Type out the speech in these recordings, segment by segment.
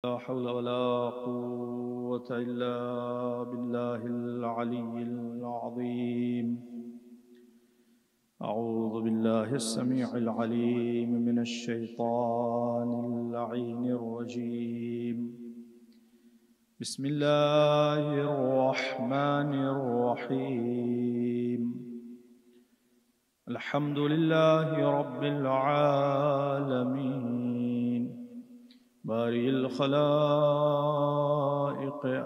لا حول ولا قوة إلا بالله العلي العظيم. أعوذ بالله السميع العليم من الشيطان اللعين الرجيم. بسم الله الرحمن الرحيم. الحمد لله رب العالمين بارئ الخلائق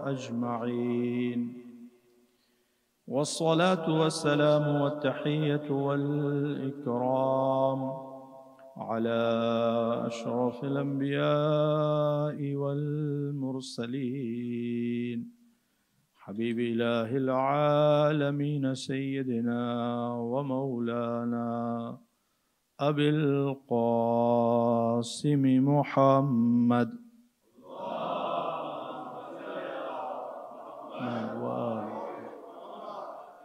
أجمعين، والصلاة والسلام والتحية والإكرام على أشرف الأنبياء والمرسلين حبيب إله العالمين سيدنا ومولانا أبي القاسم محمد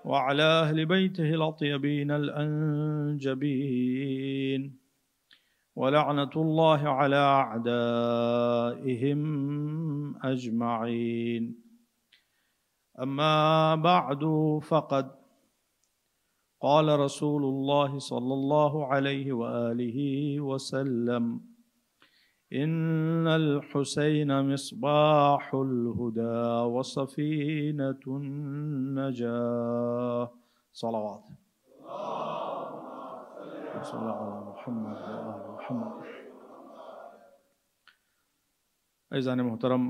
وعلى أهل بيته الأطيبين الأنجبين، ولعنة الله على أعدائهم أجمعين. أما بعد، فقد قال رسول الله صلى الله عليه وآله وسلم: إن الحسين مصباح الهدى وسفينة النجاة. صلوات صلى الله على محمد وآل محمد. عزیزان محترم،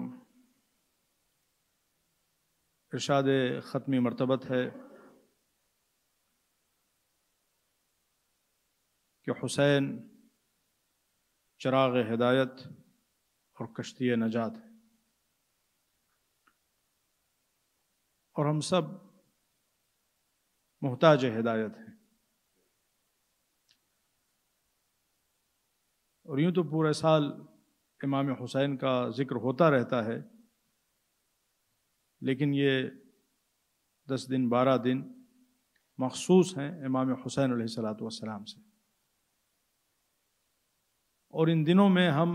ارشاد ختمی مرتبت ہے کہ حسین چراغ ہدایت اور کشتی نجات ہے، اور ہم سب محتاج ہدایت ہیں. اور یوں تو پورے سال امام حسین کا ذکر ہوتا رہتا ہے، لیکن یہ 10 دن 12 دن مخصوص ہیں امام حسین علیہ السلام سے. اور ان دنوں میں ہم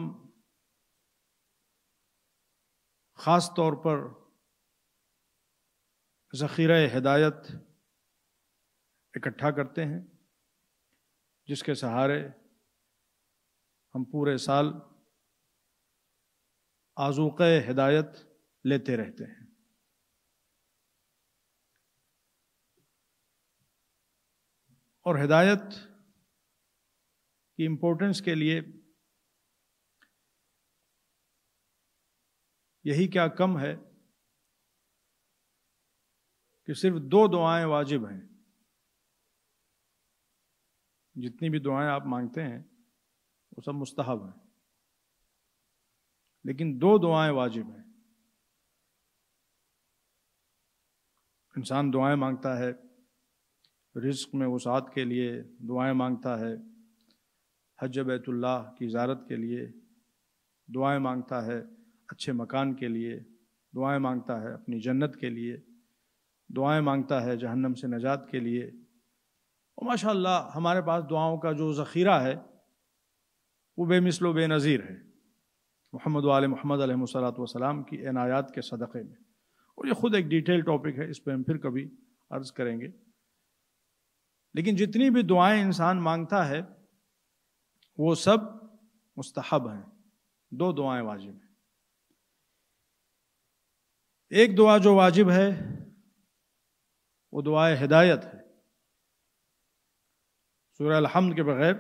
خاص طور پر ذخیرہ ہدایت اکٹھا کرتے ہیں، جس کے سہارے ہم پورے سال آذوقہ ہدایت لیتے رہتے ہیں. اور ہدایت کی امپورٹنس کے لیے یہی کیا کم ہے کہ صرف 2 دعائیں واجب ہیں. جتنی بھی دعائیں آپ مانگتے ہیں وہ سب مستحب ہیں، لیکن 2 دعائیں واجب ہیں. انسان دعائیں مانگتا ہے، رزق میں وسعت کے لیے دعائیں مانگتا ہے، حج بیت اللہ کی زیارت کے لیے دعائیں مانگتا ہے، اچھے مکان کے لیے دعائیں مانگتا ہے، اپنی جنت کے لیے دعائیں مانگتا ہے، جہنم سے نجات کے لیے. اور ماشاءاللہ ہمارے پاس دعاؤں کا جو ذخیرہ ہے وہ بے مثل و بے نظیر ہے، محمد و آل محمد علیہ السلام کی عنایات کے صدقے میں. اور یہ خود ایک ڈیٹیل ٹاپک ہے، اس پہ ہم پھر کبھی عرض کریں گے. لیکن جتنی بھی دعائیں انسان مانگتا ہے وہ سب مستحب ہیں. 2 دعائیں واجب ہیں. ایک دعا جو واجب ہے وہ دعائے ہدایت ہے. سورہ الحمد کے بغیر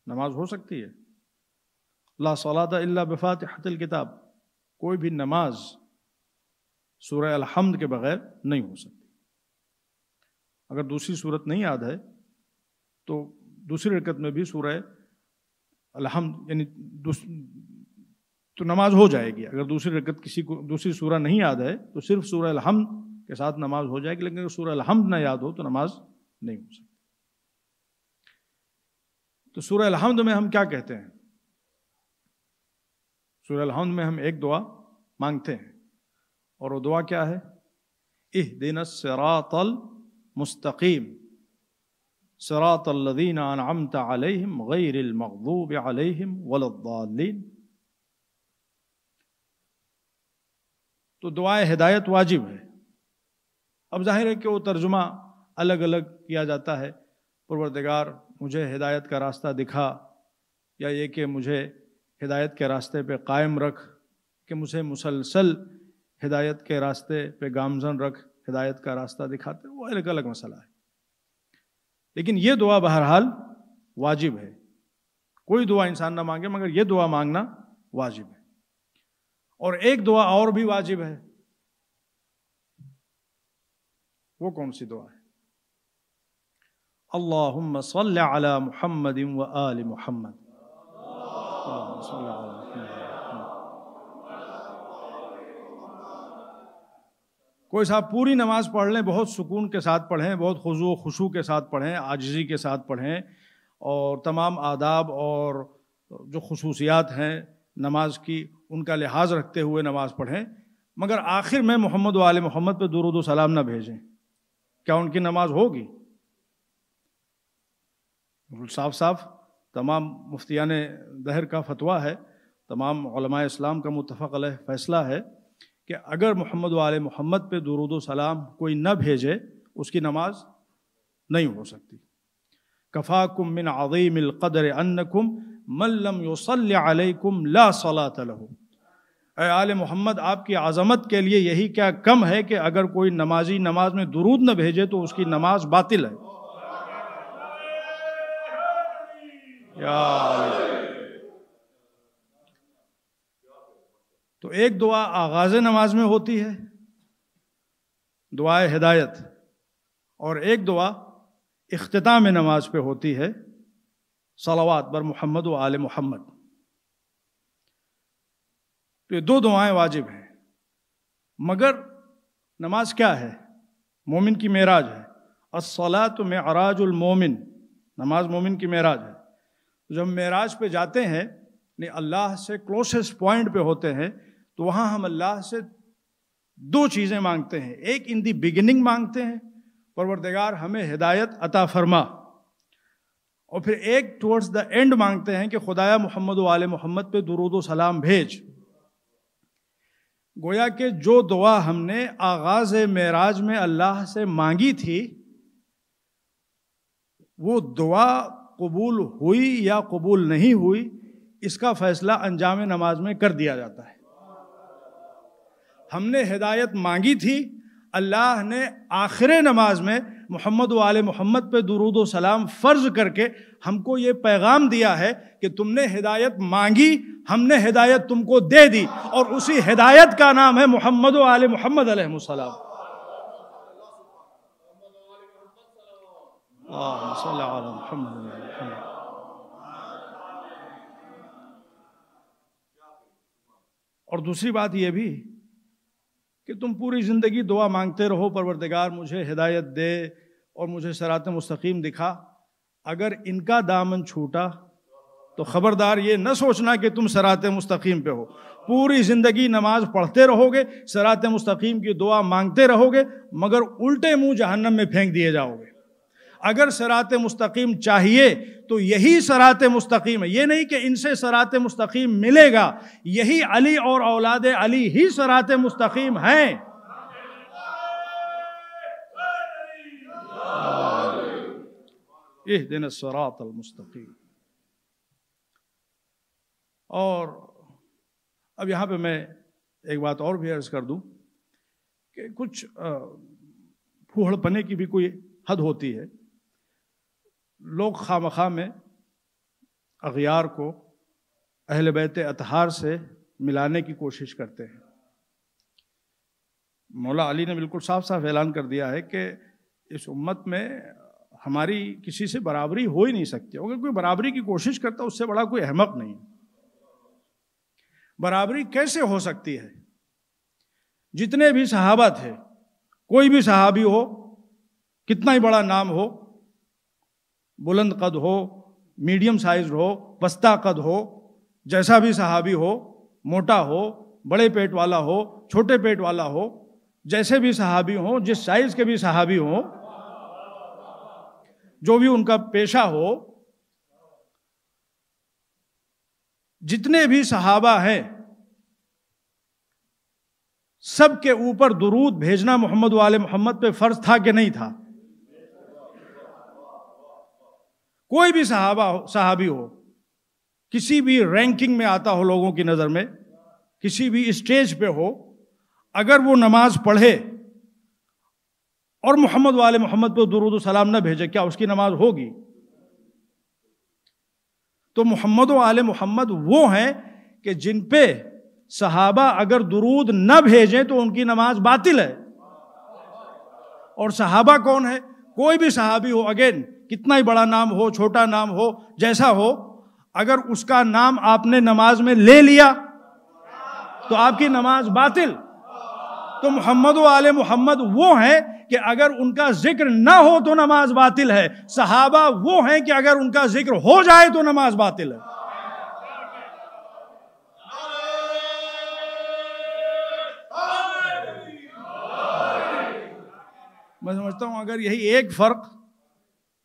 نماز ہو سکتی ہے؟ لا صلاۃ الا بفاتحۃ الکتاب. کوئی بھی نماز سورہ الحمد کے بغیر نہیں ہو سکتی. اگر دوسری صورت نہیں یاد ہے تو دوسری رکعت میں بھی سورہ الحمد یعنی تو نماز ہو جائے گی. اگر دوسری رکعت کسی کو دوسری سورہ نہیں یاد ہے تو صرف سورہ الحمد کے ساتھ نماز ہو جائے گی، لیکن اگر سورہ الحمد نہ یاد ہو تو نماز نہیں ہو سکتی. تو سورہ الحمد میں ہم کیا کہتے ہیں؟ سورہ الحمد میں ہم ایک دعا مانگتے ہیں، اور وہ دعا کیا ہے؟ اہدنا الصراط المستقیم صراط الذین انعمت علیہم غیر المغضوب علیہم ولا الضالین. تو دعائے ہدایت واجب ہے۔ اب ظاہر ہے کہ وہ ترجمہ الگ الگ کیا جاتا ہے، پروردگار مجھے ہدایت کا راستہ دکھا، یا یہ کہ مجھے ہدایت کے راستے پہ قائم رکھ، کہ مجھے مسلسل ہدایت کے راستے پہ گامزن رکھ، ہدایت کا راستہ دکھاتے، وہ الگ الگ مسئلہ ہے۔ لیکن یہ دعا بہرحال واجب ہے، کوئی دعا انسان نہ مانگے مگر یہ دعا مانگنا واجب ہے۔ اور ایک دعا اور بھی واجب ہے، وہ کون سی دعا ہے؟ اللہم صل علی محمد و آل محمد۔ اللہم صل علی محمد۔ کوئی صاحب پوری نماز پڑھ لیں، بہت سکون کے ساتھ پڑھیں، بہت خضوع و خشوع کے ساتھ پڑھیں، عاجزی کے ساتھ پڑھیں، اور تمام آداب اور جو خصوصیات ہیں نماز کی ان کا لحاظ رکھتے ہوئے نماز پڑھیں، مگر آخر میں محمد و آل محمد پہ درود و سلام نہ بھیجیں۔ کیا ان کی نماز ہوگی؟ صاف صاف تمام مفتیان دہر کا فتویٰ ہے، تمام علماء اسلام کا متفق علیہ فیصلہ ہے کہ اگر محمد و آل محمد پہ درود و سلام کوئی نہ بھیجے اس کی نماز نہیں ہو سکتی۔ کفاکم من عظیم القدر انکم من لم یصلی علیکم لا صلاۃ لہ۔ اے آل محمد، آپ کی عظمت کے لیے یہی کیا کم ہے کہ اگر کوئی نمازی نماز میں درود نہ بھیجے تو اس کی نماز باطل ہے۔ تو ایک دعا آغاز نماز میں ہوتی ہے، دعائے ہدایت، اور ایک دعا اختتام نماز پہ ہوتی ہے، صلوات بر محمد و آل محمد۔ تو یہ دو دعائیں واجب ہیں، مگر نماز کیا ہے؟ مومن کی معراج ہے۔ الصلاۃ معراج المومن، نماز مومن کی معراج ہے۔ جب ہم معراج پہ جاتے ہیں، اللہ سے کلوسسٹ پوائنٹ پہ ہوتے ہیں، تو وہاں ہم اللہ سے دو چیزیں مانگتے ہیں۔ ایک ان دی بگننگ مانگتے ہیں، پروردگار ہمیں ہدایت عطا فرما، اور پھر ایک ٹورڈز دا اینڈ مانگتے ہیں کہ خدایا محمد و آل محمد پہ درود و سلام بھیج۔ گویا کہ جو دعا ہم نے آغاز معراج میں اللہ سے مانگی تھی، وہ دعا قبول ہوئی یا قبول نہیں ہوئی، اس کا فیصلہ انجام نماز میں کر دیا جاتا ہے۔ ہم نے ہدایت مانگی تھی، اللہ نے آخر نماز میں محمد و آل محمد پہ درود و سلام فرض کر کے ہم کو یہ پیغام دیا ہے کہ تم نے ہدایت مانگی، ہم نے ہدایت تم کو دے دی، اور اسی ہدایت کا نام ہے محمد و آل محمد علیہ السلام۔ اللہم صل علی محمد و آل محمد۔ اور دوسری بات یہ بھی کہ تم پوری زندگی دعا مانگتے رہو، پروردگار مجھے ہدایت دے اور مجھے صراط مستقیم دکھا، اگر ان کا دامن چھوٹا تو خبردار یہ نہ سوچنا کہ تم صراط مستقیم پہ ہو۔ پوری زندگی نماز پڑھتے رہو گے، صراط مستقیم کی دعا مانگتے رہو گے، مگر الٹے منہ جہنم میں پھینک دیے جاؤ گے۔ اگر صراط مستقیم چاہیے تو یہی صراط مستقیم ہے، یہ نہیں کہ ان سے صراط مستقیم ملے گا، یہی علی اور اولاد علی ہی صراط مستقیم ہیں۔ اہدنا الصراط المستقیم۔ اور اب یہاں پہ میں ایک بات اور بھی عرض کر دوں کہ کچھ پھوہڑ پنے کی بھی کوئی حد ہوتی ہے۔ لوگ خواہ میں اغیار کو اہل بیت اطہار سے ملانے کی کوشش کرتے ہیں۔ مولا علی نے بالکل صاف صاف اعلان کر دیا ہے کہ اس امت میں ہماری کسی سے برابری ہو ہی نہیں سکتی، اگر کوئی برابری کی کوشش کرتا اس سے بڑا کوئی احمق نہیں۔ برابری کیسے ہو سکتی ہے؟ جتنے بھی صحابہ تھے، کوئی بھی صحابی ہو، کتنا ہی بڑا نام ہو، بلند قد ہو، میڈیم سائز ہو، وسطی قد ہو، جیسا بھی صحابی ہو، موٹا ہو، بڑے پیٹ والا ہو، چھوٹے پیٹ والا ہو، جیسے بھی صحابی ہوں، جس سائز کے بھی صحابی ہوں، جو بھی ان کا پیشہ ہو، جتنے بھی صحابہ ہیں، سب کے اوپر درود بھیجنا محمد و آل محمد پہ فرض تھا کہ نہیں تھا؟ کوئی بھی صحابی ہو، کسی بھی رینکنگ میں آتا ہو لوگوں کی نظر میں، کسی بھی اسٹیج پہ ہو، اگر وہ نماز پڑھے اور محمد و آل محمد پہ درود و سلام نہ بھیجے، کیا اس کی نماز ہوگی؟ تو محمد و آل محمد وہ ہیں کہ جن پہ صحابہ اگر درود نہ بھیجیں تو ان کی نماز باطل ہے۔ اور صحابہ کون ہے؟ کوئی بھی صحابی ہو، اگین کتنا ہی بڑا نام ہو، چھوٹا نام ہو، جیسا ہو، اگر اس کا نام آپ نے نماز میں لے لیا تو آپ کی نماز باطل۔ تو محمد و آل محمد وہ ہیں کہ اگر ان کا ذکر نہ ہو تو نماز باطل ہے، صحابہ وہ ہیں کہ اگر ان کا ذکر ہو جائے تو نماز باطل ہے۔ میں سمجھتا ہوں اگر یہی ایک فرق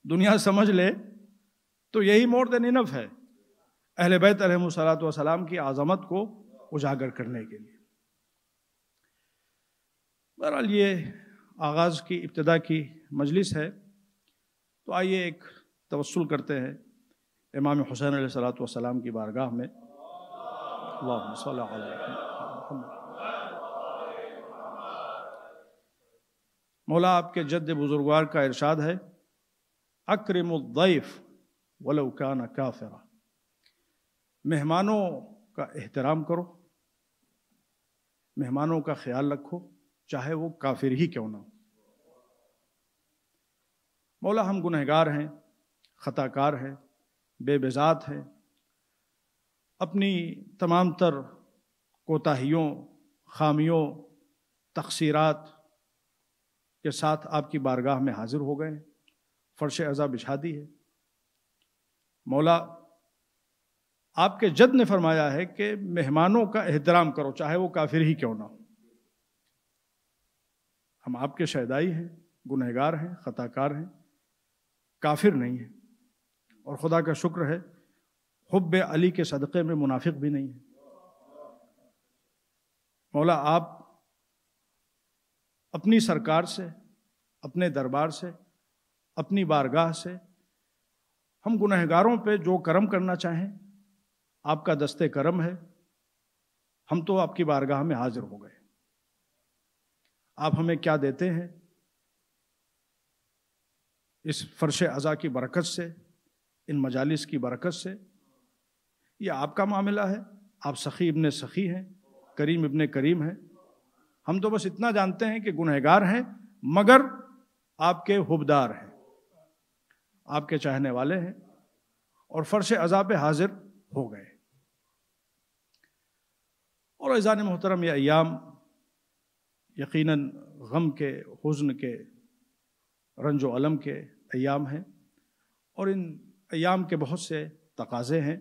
دنیا سمجھ لے تو یہی مور دین انف ہے اہل بیت علیہم الصلوۃ والسلام کی عظمت کو اجاگر کرنے کے لیے۔ بہرحال یہ آغاز کی ابتدا کی مجلس ہے، تو آئیے ایک توسل کرتے ہیں امام حسین علیہ الصلوۃ والسلام کی بارگاہ میں۔ اللہم صل علی محمد۔ مولا آپ کے جد بزرگوار کا ارشاد ہے، اکرم الضیف ولو کان کافرا، مہمانوں کا احترام کرو، مہمانوں کا خیال رکھو، چاہے وہ کافر ہی کیوں نہ ہو۔ مولا ہم گنہگار ہیں، خطا کار ہیں، بے بذات ہیں، اپنی تمام تر کوتاہیوں، خامیوں، تقصیرات کے ساتھ آپ کی بارگاہ میں حاضر ہو گئے ہیں، فرش عزا بچھا دی ہے۔ مولا آپ کے جد نے فرمایا ہے کہ مہمانوں کا احترام کرو، چاہے وہ کافر ہی کیوں نہ ہو۔ ہم آپ کے شہدائی ہیں، گنہگار ہیں، خطا کار ہیں، کافر نہیں ہیں، اور خدا کا شکر ہے حب علی کے صدقے میں منافق بھی نہیں ہے۔ مولا آپ اپنی سرکار سے، اپنے دربار سے، اپنی بارگاہ سے ہم گنہگاروں پہ جو کرم کرنا چاہیں آپ کا دستے کرم ہے۔ ہم تو آپ کی بارگاہ میں حاضر ہو گئے، آپ ہمیں کیا دیتے ہیں؟ اس فرش عزا کی برکت سے، ان مجالس کی برکت سے، یہ آپ کا معاملہ ہے۔ آپ سخی ابن سخی ہیں، کریم ابن کریم ہیں۔ ہم تو بس اتنا جانتے ہیں کہ گنہگار ہیں، مگر آپ کے حبدار ہیں، آپ کے چاہنے والے ہیں، اور فرش عزا پہ حاضر ہو گئے۔ اور عزیزان محترم، یہ ایام یقیناً غم کے، حزن کے، رنج و الم کے ایام ہیں، اور ان ایام کے بہت سے تقاضے ہیں۔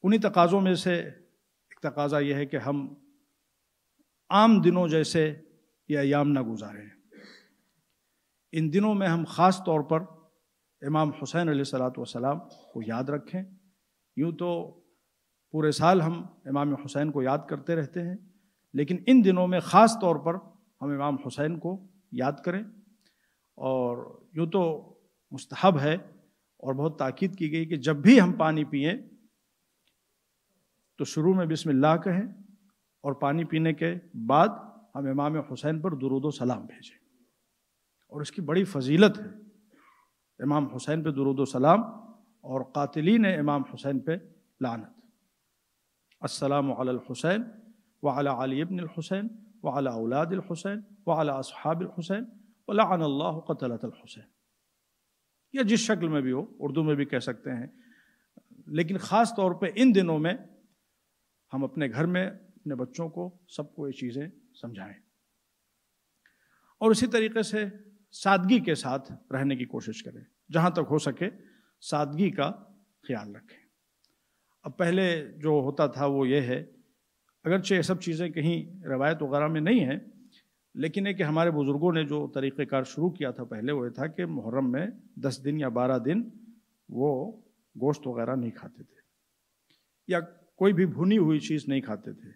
انہی تقاضوں میں سے ایک تقاضا یہ ہے کہ ہم عام دنوں جیسے یہ ایام نہ گزاریں۔ ان دنوں میں ہم خاص طور پر امام حسین علیہ الصلوۃ والسلام کو یاد رکھیں۔ یوں تو پورے سال ہم امام حسین کو یاد کرتے رہتے ہیں، لیکن ان دنوں میں خاص طور پر ہم امام حسین کو یاد کریں۔ اور یوں تو مستحب ہے اور بہت تاکید کی گئی کہ جب بھی ہم پانی پئیں تو شروع میں بسم اللہ کہیں، اور پانی پینے کے بعد ہم امام حسین پر درود و سلام بھیجیں۔ اور اس کی بڑی فضیلت ہے، امام حسین پہ درود و سلام، اور قاتلین امام حسین پہ لعنت۔ السلام علی الحسین وعلی علی ابن الحسین وعلی اولاد الحسین وعلی اصحاب الحسین ولعن اللہ قتلۃ الحسین۔ یا جس شکل میں بھی ہو، اردو میں بھی کہہ سکتے ہیں، لیکن خاص طور پہ ان دنوں میں ہم اپنے گھر میں اپنے بچوں کو، سب کو یہ چیزیں سمجھائیں، اور اسی طریقے سے سادگی کے ساتھ رہنے کی کوشش کریں، جہاں تک ہو سکے سادگی کا خیال رکھیں۔ اب پہلے جو ہوتا تھا وہ یہ ہے، اگرچہ یہ سب چیزیں کہیں روایت وغیرہ میں نہیں ہیں، لیکن ہے کہ ہمارے بزرگوں نے جو طریقہ کار شروع کیا تھا پہلے، وہ یہ تھا کہ محرم میں 10 دن یا 12 دن وہ گوشت وغیرہ نہیں کھاتے تھے، یا کوئی بھی بھنی ہوئی چیز نہیں کھاتے تھے،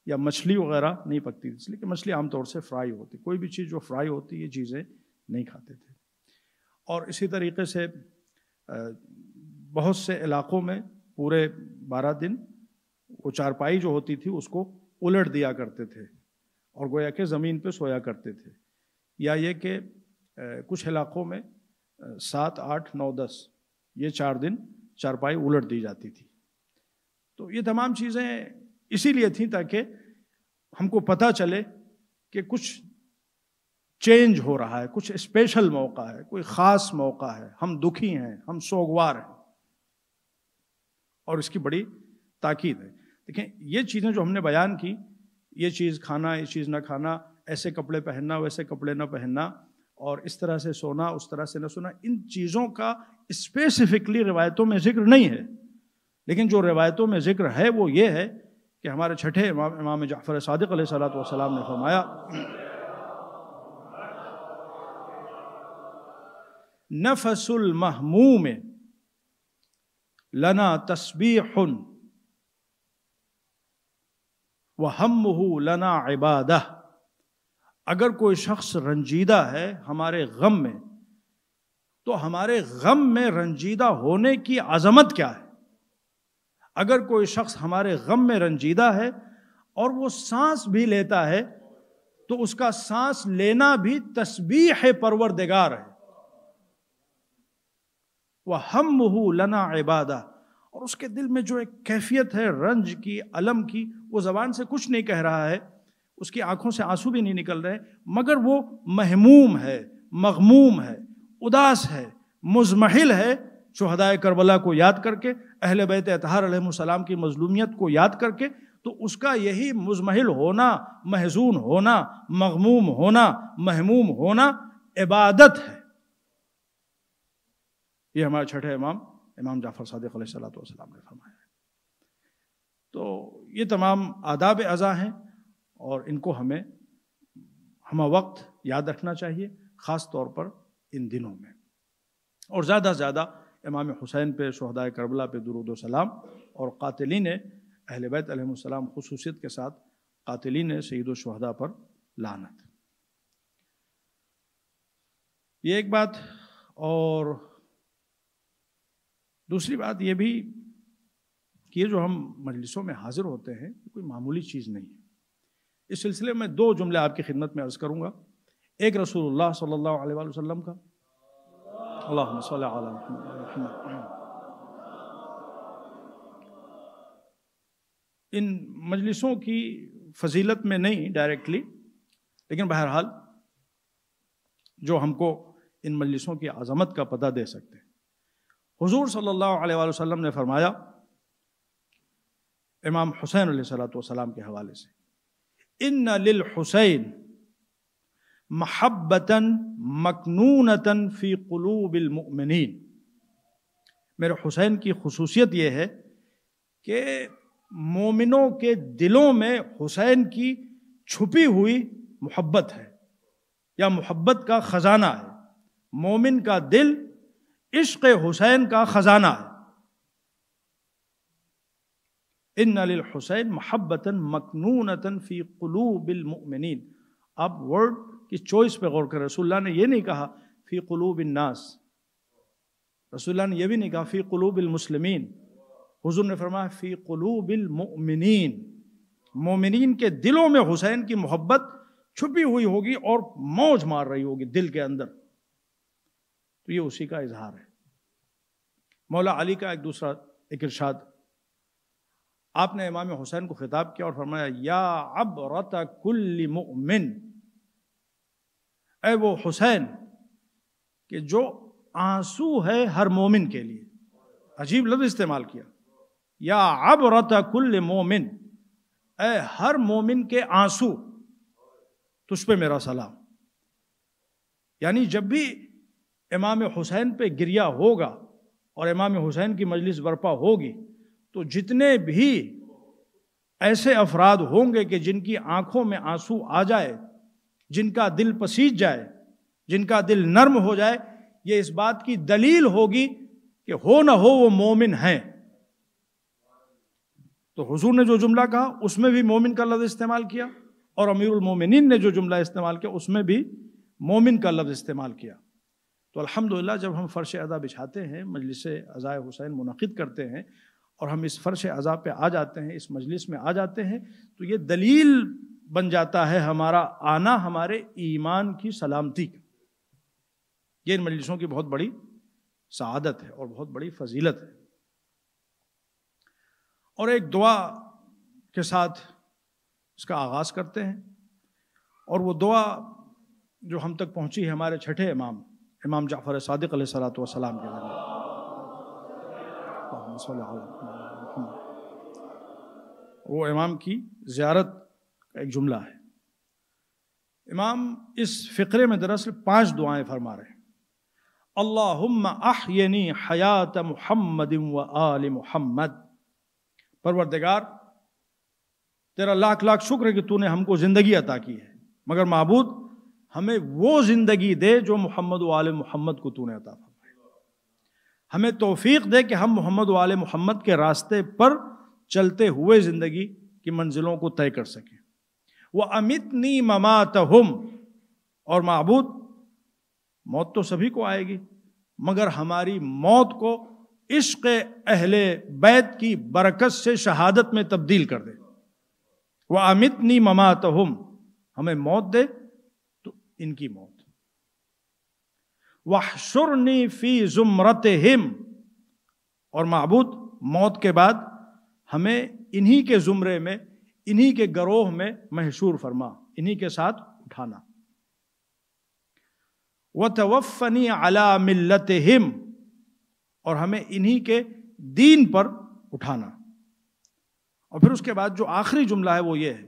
یا مچھلی وغیرہ نہیں پکتی تھی، اس لیے کہ مچھلی عام طور سے فرائی ہوتی، کوئی بھی چیز جو فرائی ہوتی یہ چیزیں نہیں کھاتے تھے۔ اور اسی طریقے سے بہت سے علاقوں میں پورے 12 دن وہ چارپائی جو ہوتی تھی اس کو الٹ دیا کرتے تھے اور گویا کہ زمین پہ سویا کرتے تھے، یا یہ کہ کچھ علاقوں میں 7، 8، 9، 10 یہ 4 دن چارپائی الٹ دی جاتی تھی۔ تو یہ تمام چیزیں اسی لیے تھیں تاکہ ہم کو پتہ چلے کہ کچھ چینج ہو رہا ہے، کچھ اسپیشل موقع ہے، کوئی خاص موقع ہے، ہم دکھی ہیں، ہم سوگوار ہیں، اور اس کی بڑی تاکید ہے۔ دیکھیں یہ چیزیں جو ہم نے بیان کی، یہ چیز کھانا، یہ چیز نہ کھانا، ایسے کپڑے پہننا، ویسے کپڑے نہ پہننا، اور اس طرح سے سونا، اس طرح سے نہ سونا، ان چیزوں کا اسپیسیفکلی روایتوں میں ذکر نہیں ہے، لیکن جو روایتوں میں ذکر ہے وہ یہ ہے کہ ہمارے چھٹے امام جعفر صادق علیہ السلام نے فرمایا، نفس المہموم لنا تسبیح وہمہ لنا عبادہ۔ اگر کوئی شخص رنجیدہ ہے ہمارے غم میں، تو ہمارے غم میں رنجیدہ ہونے کی عظمت کیا ہے؟ اگر کوئی شخص ہمارے غم میں رنجیدہ ہے اور وہ سانس بھی لیتا ہے تو اس کا سانس لینا بھی تسبیح پروردگار ہے۔ وَهَمُّهُ لَنَا عِبَادَةٌ، اور اس کے دل میں جو ایک کیفیت ہے رنج کی، الم کی، وہ زبان سے کچھ نہیں کہہ رہا ہے، اس کی آنکھوں سے آنسو بھی نہیں نکل رہے، مگر وہ مہموم ہے، مغموم ہے، اداس ہے، مزمحل ہے، شہدائے کربلا کو یاد کر کے، اہل بیت اطہار علیہ السلام کی مظلومیت کو یاد کر کے، تو اس کا یہی مزمحل ہونا، محزون ہونا، مغموم ہونا، مہموم ہونا عبادت ہے۔ یہ ہمارے چھٹے امام جعفر صادق علیہ السلام نے فرمایا ہے۔ تو یہ تمام آداب اعضاء ہیں اور ان کو ہمیں ہمہ وقت یاد رکھنا چاہیے، خاص طور پر ان دنوں میں، اور زیادہ سے زیادہ امام حسین پہ، شہدائے کربلا پہ درود و سلام، اور قاتلین اہل بیت علیہ السلام خصوصیت کے ساتھ قاتلین سید الشہداء پر لعنت۔ یہ ایک بات، اور دوسری بات یہ بھی کہ یہ جو ہم مجلسوں میں حاضر ہوتے ہیں کوئی معمولی چیز نہیں ہے۔ اس سلسلے میں 2 جملے آپ کی خدمت میں عرض کروں گا۔ ایک رسول اللہ صلی اللہ علیہ وآلہ وسلم کا، اللہم صلی علی محمد۔ ان مجلسوں کی فضیلت میں نہیں ڈائریکٹلی، لیکن بہرحال جو ہم کو ان مجلسوں کی عظمت کا پتہ دے سکتے ہیں۔ حضور صلی اللہ علیہ وآلہ وسلم نے فرمایا امام حسین علیہ السلام کے حوالے سے، ان للحسین محبتا مکنونتا فی قلوب المؤمنین۔ میرے حسین کی خصوصیت یہ ہے کہ مومنوں کے دلوں میں حسین کی چھپی ہوئی محبت ہے، یا محبت کا خزانہ ہے۔ مومن کا دل عشق حسین کا خزانہ ہے۔ ان للحسین محبتا مکنونتا فی قلوب المؤمنین۔ آپ ورڈ کی چوائس پہ غور کریں، رسول اللہ نے یہ نہیں کہا فی قلوب الناس، رسول اللہ نے یہ بھی نہیں کہا فی قلوب المسلمین، حضور نے فرمایا فی قلوب المؤمنین۔ مومنین کے دلوں میں حسین کی محبت چھپی ہوئی ہوگی اور موج مار رہی ہوگی دل کے اندر، تو یہ اسی کا اظہار ہے۔ مولا علی کا ایک ارشاد، آپ نے امام حسین کو خطاب کیا اور فرمایا یا عبرۃ کل مؤمن، اے وہ حسین کہ جو آنسو ہے ہر مومن کے لیے۔ عجیب لفظ استعمال کیا، یا عبرۃ کل مومن، اے ہر مومن کے آنسو، تجھ پہ میرا سلام۔ یعنی جب بھی امام حسین پہ گریہ ہوگا اور امام حسین کی مجلس برپا ہوگی تو جتنے بھی ایسے افراد ہوں گے کہ جن کی آنکھوں میں آنسو آ جائے، جن کا دل پسیج جائے، جن کا دل نرم ہو جائے، یہ اس بات کی دلیل ہوگی کہ ہو نہ ہو وہ مومن ہیں۔ تو حضور نے جو جملہ کہا اس میں بھی مومن کا لفظ استعمال کیا، اور امیر المومنین نے جو جملہ استعمال کیا اس میں بھی مومن کا لفظ استعمال کیا۔ تو الحمدللہ جب ہم فرش عزا بچھاتے ہیں، مجلس عزائے حسین منعقد کرتے ہیں، اور ہم اس فرش عزا پہ آ جاتے ہیں، اس مجلس میں آ جاتے ہیں، تو یہ دلیل بن جاتا ہے ہمارا آنا ہمارے ایمان کی سلامتی کا۔ یہ ان مجلسوں کی بہت بڑی سعادت ہے اور بہت بڑی فضیلت ہے۔ اور ایک دعا کے ساتھ اس کا آغاز کرتے ہیں، اور وہ دعا جو ہم تک پہنچی ہے ہمارے چھٹے امام جعفر صادق علیہ الصلوۃ والسلام کے ذریعے۔ اللہم صل علی محمد۔ وہ امام کی زیارت کا ایک جملہ ہے۔ امام اس فقرے میں دراصل 5 دعائیں فرما رہے ہیں۔ اللہم احینی حیات محمد و آل محمد۔ پروردگار تیرا لاکھ لاکھ شکر ہے کہ تو نے ہم کو زندگی عطا کی ہے، مگر معبود ہمیں وہ زندگی دے جو محمد و آل محمد کو تو نے عطا فرمائی۔ ہمیں توفیق دے کہ ہم محمد و آل محمد کے راستے پر چلتے ہوئے زندگی کی منزلوں کو طے کر سکیں۔ وَأَمِتْنِي مَمَاتَهُمْ، اور معبود موت تو سبھی کو آئے گی، مگر ہماری موت کو عشق اہل بیت کی برکت سے شہادت میں تبدیل کر دے۔ وَأَمِتْنِي مَمَاتَهُمْ، ہمیں موت دے تو ان کی موت۔ وَاحْشُرْنِي فِي زُمْرَتِهِمْ، اور معبود موت کے بعد ہمیں انہی کے زمرے میں، انہی کے گروہ میں محشور فرما، انہی کے ساتھ اٹھانا۔ وَتَوَفَّنِي عَلَى مِلَّتِهِمْ، اور ہمیں انہی کے دین پر اٹھانا۔ اور پھر اس کے بعد جو آخری جملہ ہے وہ یہ ہے،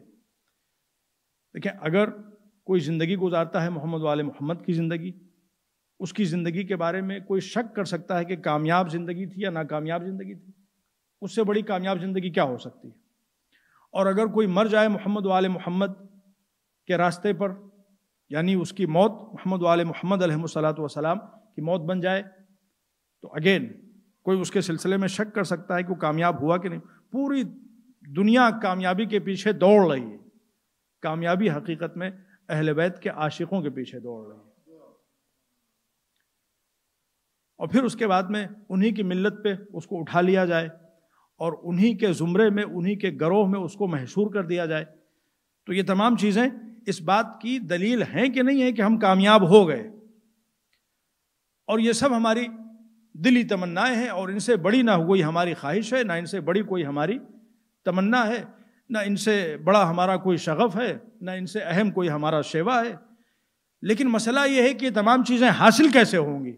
دیکھیں اگر کوئی زندگی گزارتا ہے محمد و آل محمد کی زندگی، اس کی زندگی کے بارے میں کوئی شک کر سکتا ہے کہ کامیاب زندگی تھی یا ناکامیاب زندگی تھی، اس سے بڑی کامیاب زندگی کیا ہو سکتی ہے؟ اور اگر کوئی مر جائے محمد و آل محمد کے راستے پر، یعنی اس کی موت محمد و آل محمد علیہ الصلوۃ والسلام کی موت بن جائے، تو اگین کوئی اس کے سلسلے میں شک کر سکتا ہے کہ وہ کامیاب ہوا کہ نہیں؟ پوری دنیا کامیابی کے پیچھے دوڑ رہی ہے، کامیابی حقیقت میں اہل بیت کے عاشقوں کے پیچھے دوڑ رہی ہے۔ اور پھر اس کے بعد میں انہی کی ملت پہ اس کو اٹھا لیا جائے، اور انہی کے زمرے میں، انہی کے گروہ میں اس کو محشور کر دیا جائے۔ تو یہ تمام چیزیں اس بات کی دلیل ہیں کہ نہیں ہے کہ ہم کامیاب ہو گئے، اور یہ سب ہماری دلی تمنائیں ہیں، اور ان سے بڑی نہ کوئی ہماری خواہش ہے، نہ ان سے بڑی کوئی ہماری تمنا ہے، نہ ان سے بڑا ہمارا کوئی شغف ہے، نہ ان سے اہم کوئی ہمارا شیوا ہے۔ لیکن مسئلہ یہ ہے کہ یہ تمام چیزیں حاصل کیسے ہوں گی؟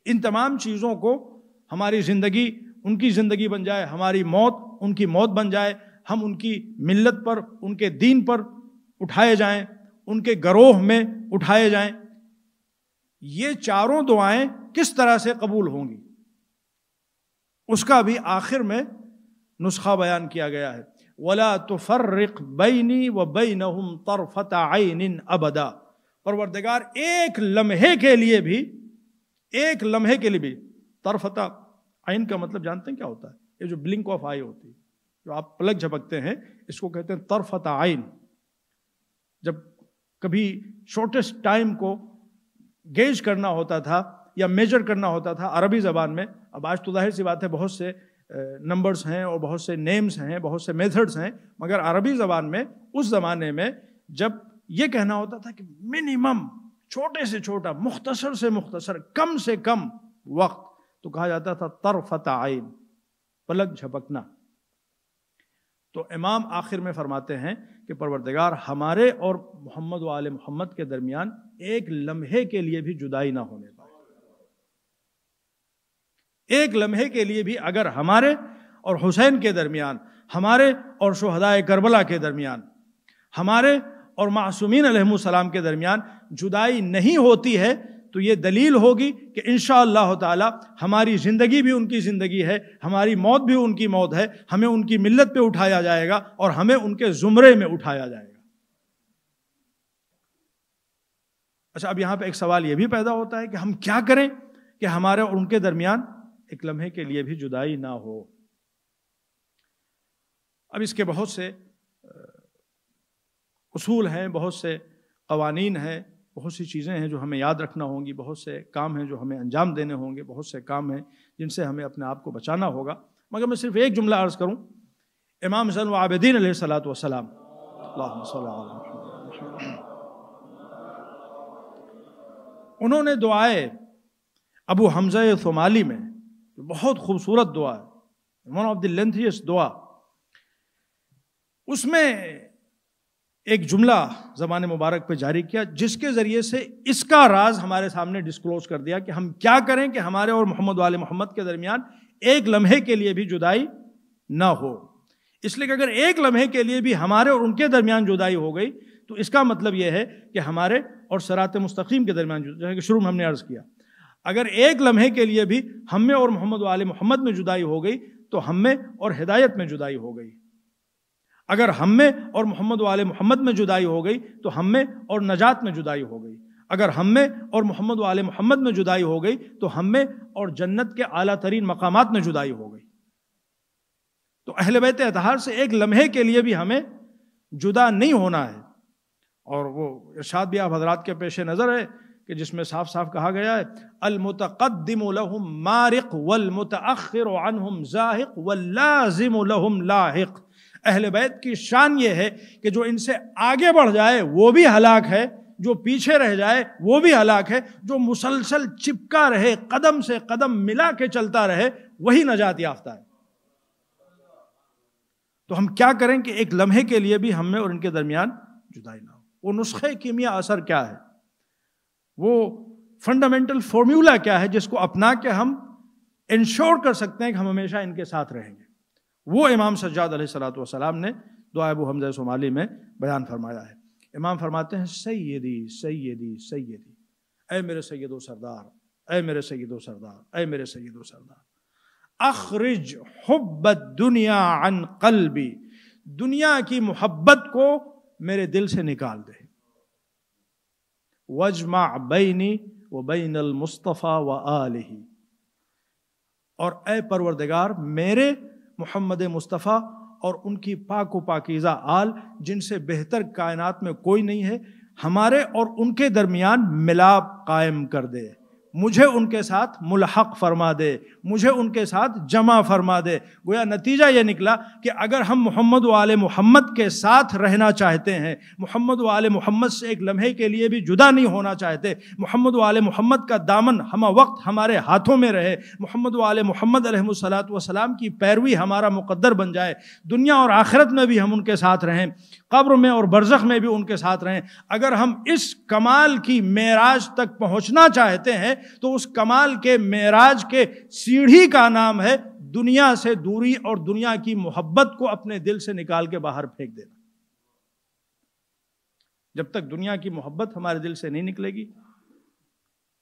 ان تمام چیزوں کو ہماری زندگی ان کی زندگی بن جائے، ہماری موت ان کی موت بن جائے، ہم ان کی ملت پر، ان کے دین پر اٹھائے جائیں، ان کے گروہ میں اٹھائے جائیں۔ یہ چاروں دعائیں کس طرح سے قبول ہوں گی، اس کا بھی آخر میں نسخہ بیان کیا گیا ہے۔ وَلَا تُفَرِّقْ بَيْنِي وَبَيْنَهُمْ طَرْفَةَ عَيْنٍ أَبَدًا، پروردگار ایک لمحے کے لیے بھی، ایک لمحے کے لیے بھی، طرفتا عین کا مطلب جانتے ہیں کیا ہوتا ہے؟ یہ جو بلنک آف آئی ہوتی ہے، جو آپ پلک جھپکتے ہیں، اس کو کہتے ہیں طرفتا عین۔ جب کبھی شارٹیسٹ ٹائم کو گیج کرنا ہوتا تھا یا میجر کرنا ہوتا تھا عربی زبان میں، اب آج تو ظاہر سی بات ہے بہت سے نمبرز ہیں اور بہت سے نیمز ہیں، بہت سے میتھڈز ہیں، مگر عربی زبان میں اس زمانے میں جب یہ کہنا ہوتا تھا کہ منیمم، چھوٹے سے چھوٹا، مختصر سے مختصر، کم سے کم وقت، تو کہا جاتا تھا طرفت عین، پلک جھپکنا۔ تو امام آخر میں فرماتے ہیں کہ پروردگار ہمارے اور محمد و آل محمد کے درمیان ایک لمحے کے لیے بھی جدائی نہ ہونے پائے۔ ایک لمحے کے لیے بھی اگر ہمارے اور حسین کے درمیان، ہمارے اور شہدائے کربلا کے درمیان، ہمارے اور معصومین علیہم السلام کے درمیان جدائی نہیں ہوتی ہے، تو یہ دلیل ہوگی کہ انشاءاللہ تعالی ہماری زندگی بھی ان کی زندگی ہے، ہماری موت بھی ان کی موت ہے، ہمیں ان کی ملت پہ اٹھایا جائے گا اور ہمیں ان کے زمرے میں اٹھایا جائے گا۔ اچھا، اب یہاں پہ ایک سوال یہ بھی پیدا ہوتا ہے کہ ہم کیا کریں کہ ہمارے اور ان کے درمیان ایک لمحے کے لیے بھی جدائی نہ ہو۔ اب اس کے بہت سے اصول ہیں، بہت سے قوانین ہیں، بہت سی چیزیں ہیں جو ہمیں یاد رکھنا ہوں گی، بہت سے کام ہیں جو ہمیں انجام دینے ہوں گے، بہت سے کام ہیں جن سے ہمیں اپنے آپ کو بچانا ہوگا. مگر میں صرف ایک جملہ عرض کروں. امام زین العابدین علیہ الصلوۃ والسلام، اللہم صل علی محمد، انہوں نے دعائے ابو حمزہ ثمالی میں بہت خوبصورت دعا ہے، ون آف دی لینتھیسٹ دعا، اس میں ایک جملہ زبان مبارک پہ جاری کیا جس کے ذریعے سے اس کا راز ہمارے سامنے ڈسکلوز کر دیا کہ ہم کیا کریں کہ ہمارے اور محمد وآل محمد کے درمیان ایک لمحے کے لیے بھی جدائی نہ ہو. اس لیے کہ اگر ایک لمحے کے لیے بھی ہمارے اور ان کے درمیان جدائی ہو گئی تو اس کا مطلب یہ ہے کہ ہمارے اور صراط مستقیم کے درمیان، جیسے کہ شروع میں ہم نے عرض کیا، اگر ایک لمحے کے لیے بھی ہم میں اور محمد وآل محمد میں جدائی ہو گئی تو ہم میں اور ہدایت میں جدائی ہو گئی. اگر ہم میں اور محمد وآل محمد میں جدائی ہو گئی تو ہم میں اور نجات میں جدائی ہو گئی. اگر ہم میں اور محمد وآل محمد میں جدائی ہو گئی تو ہم میں اور جنت کے اعلیٰ ترین مقامات میں جدائی ہو گئی. تو اہل بیت اطہار سے ایک لمحے کے لیے بھی ہمیں جدا نہیں ہونا ہے. اور وہ ارشاد بھی آپ حضرات کے پیش نظر ہے کہ جس میں صاف صاف کہا گیا ہے المتقدم لهم مارق والمتأخر عنهم زاہق واللازم لهم لاحق. اہل بیت کی شان یہ ہے کہ جو ان سے آگے بڑھ جائے وہ بھی ہلاک ہے، جو پیچھے رہ جائے وہ بھی ہلاک ہے، جو مسلسل چپکا رہے، قدم سے قدم ملا کے چلتا رہے، وہی نجات یافتہ ہے. تو ہم کیا کریں کہ ایک لمحے کے لیے بھی ہم میں اور ان کے درمیان جدائی نہ ہو. وہ نسخہ کیمیا اثر کیا ہے، وہ فنڈامنٹل فارمولا کیا ہے جس کو اپنا کے ہم انشور کر سکتے ہیں کہ ہم ہمیشہ ان کے ساتھ رہیں گے، وہ امام سجاد علیہ الصلوۃ والسلام نے دعا ابو حمزہ ثمالی میں بیان فرمایا ہے. امام فرماتے ہیں سیدی سیدی سیدی، اے میرے سید و سردار، اے میرے سید و سردار، اے میرے سید و سردار، اخرج حب الدنیا عن قلبی، دنیا کی محبت کو میرے دل سے نکال دے. واجمع بینی وبین المصطفیٰ وآلہ، اور اے پروردگار میرے محمد مصطفیٰ اور ان کی پاک و پاکیزہ آل جن سے بہتر کائنات میں کوئی نہیں ہے، ہمارے اور ان کے درمیان ملاپ قائم کر دے، مجھے ان کے ساتھ ملحق فرما دے، مجھے ان کے ساتھ جمع فرما دے. گویا نتیجہ یہ نکلا کہ اگر ہم محمد و آل محمد کے ساتھ رہنا چاہتے ہیں، محمد و آل محمد سے ایک لمحے کے لیے بھی جدا نہیں ہونا چاہتے، محمد و آل محمد کا دامن ہمہ وقت ہمارے ہاتھوں میں رہے، محمد و آل محمد علیہ الصلوۃ والسلام کی پیروی ہمارا مقدر بن جائے، دنیا اور آخرت میں بھی ہم ان کے ساتھ رہیں، قبر میں اور برزخ میں بھی ان کے ساتھ رہیں. اگر ہم اس کمال کی معراج تک پہنچنا چاہتے ہیں تو اس کمال کے معراج کے سیڑھی کا نام ہے دنیا سے دوری اور دنیا کی محبت کو اپنے دل سے نکال کے باہر پھینک دینا. جب تک دنیا کی محبت ہمارے دل سے نہیں نکلے گی،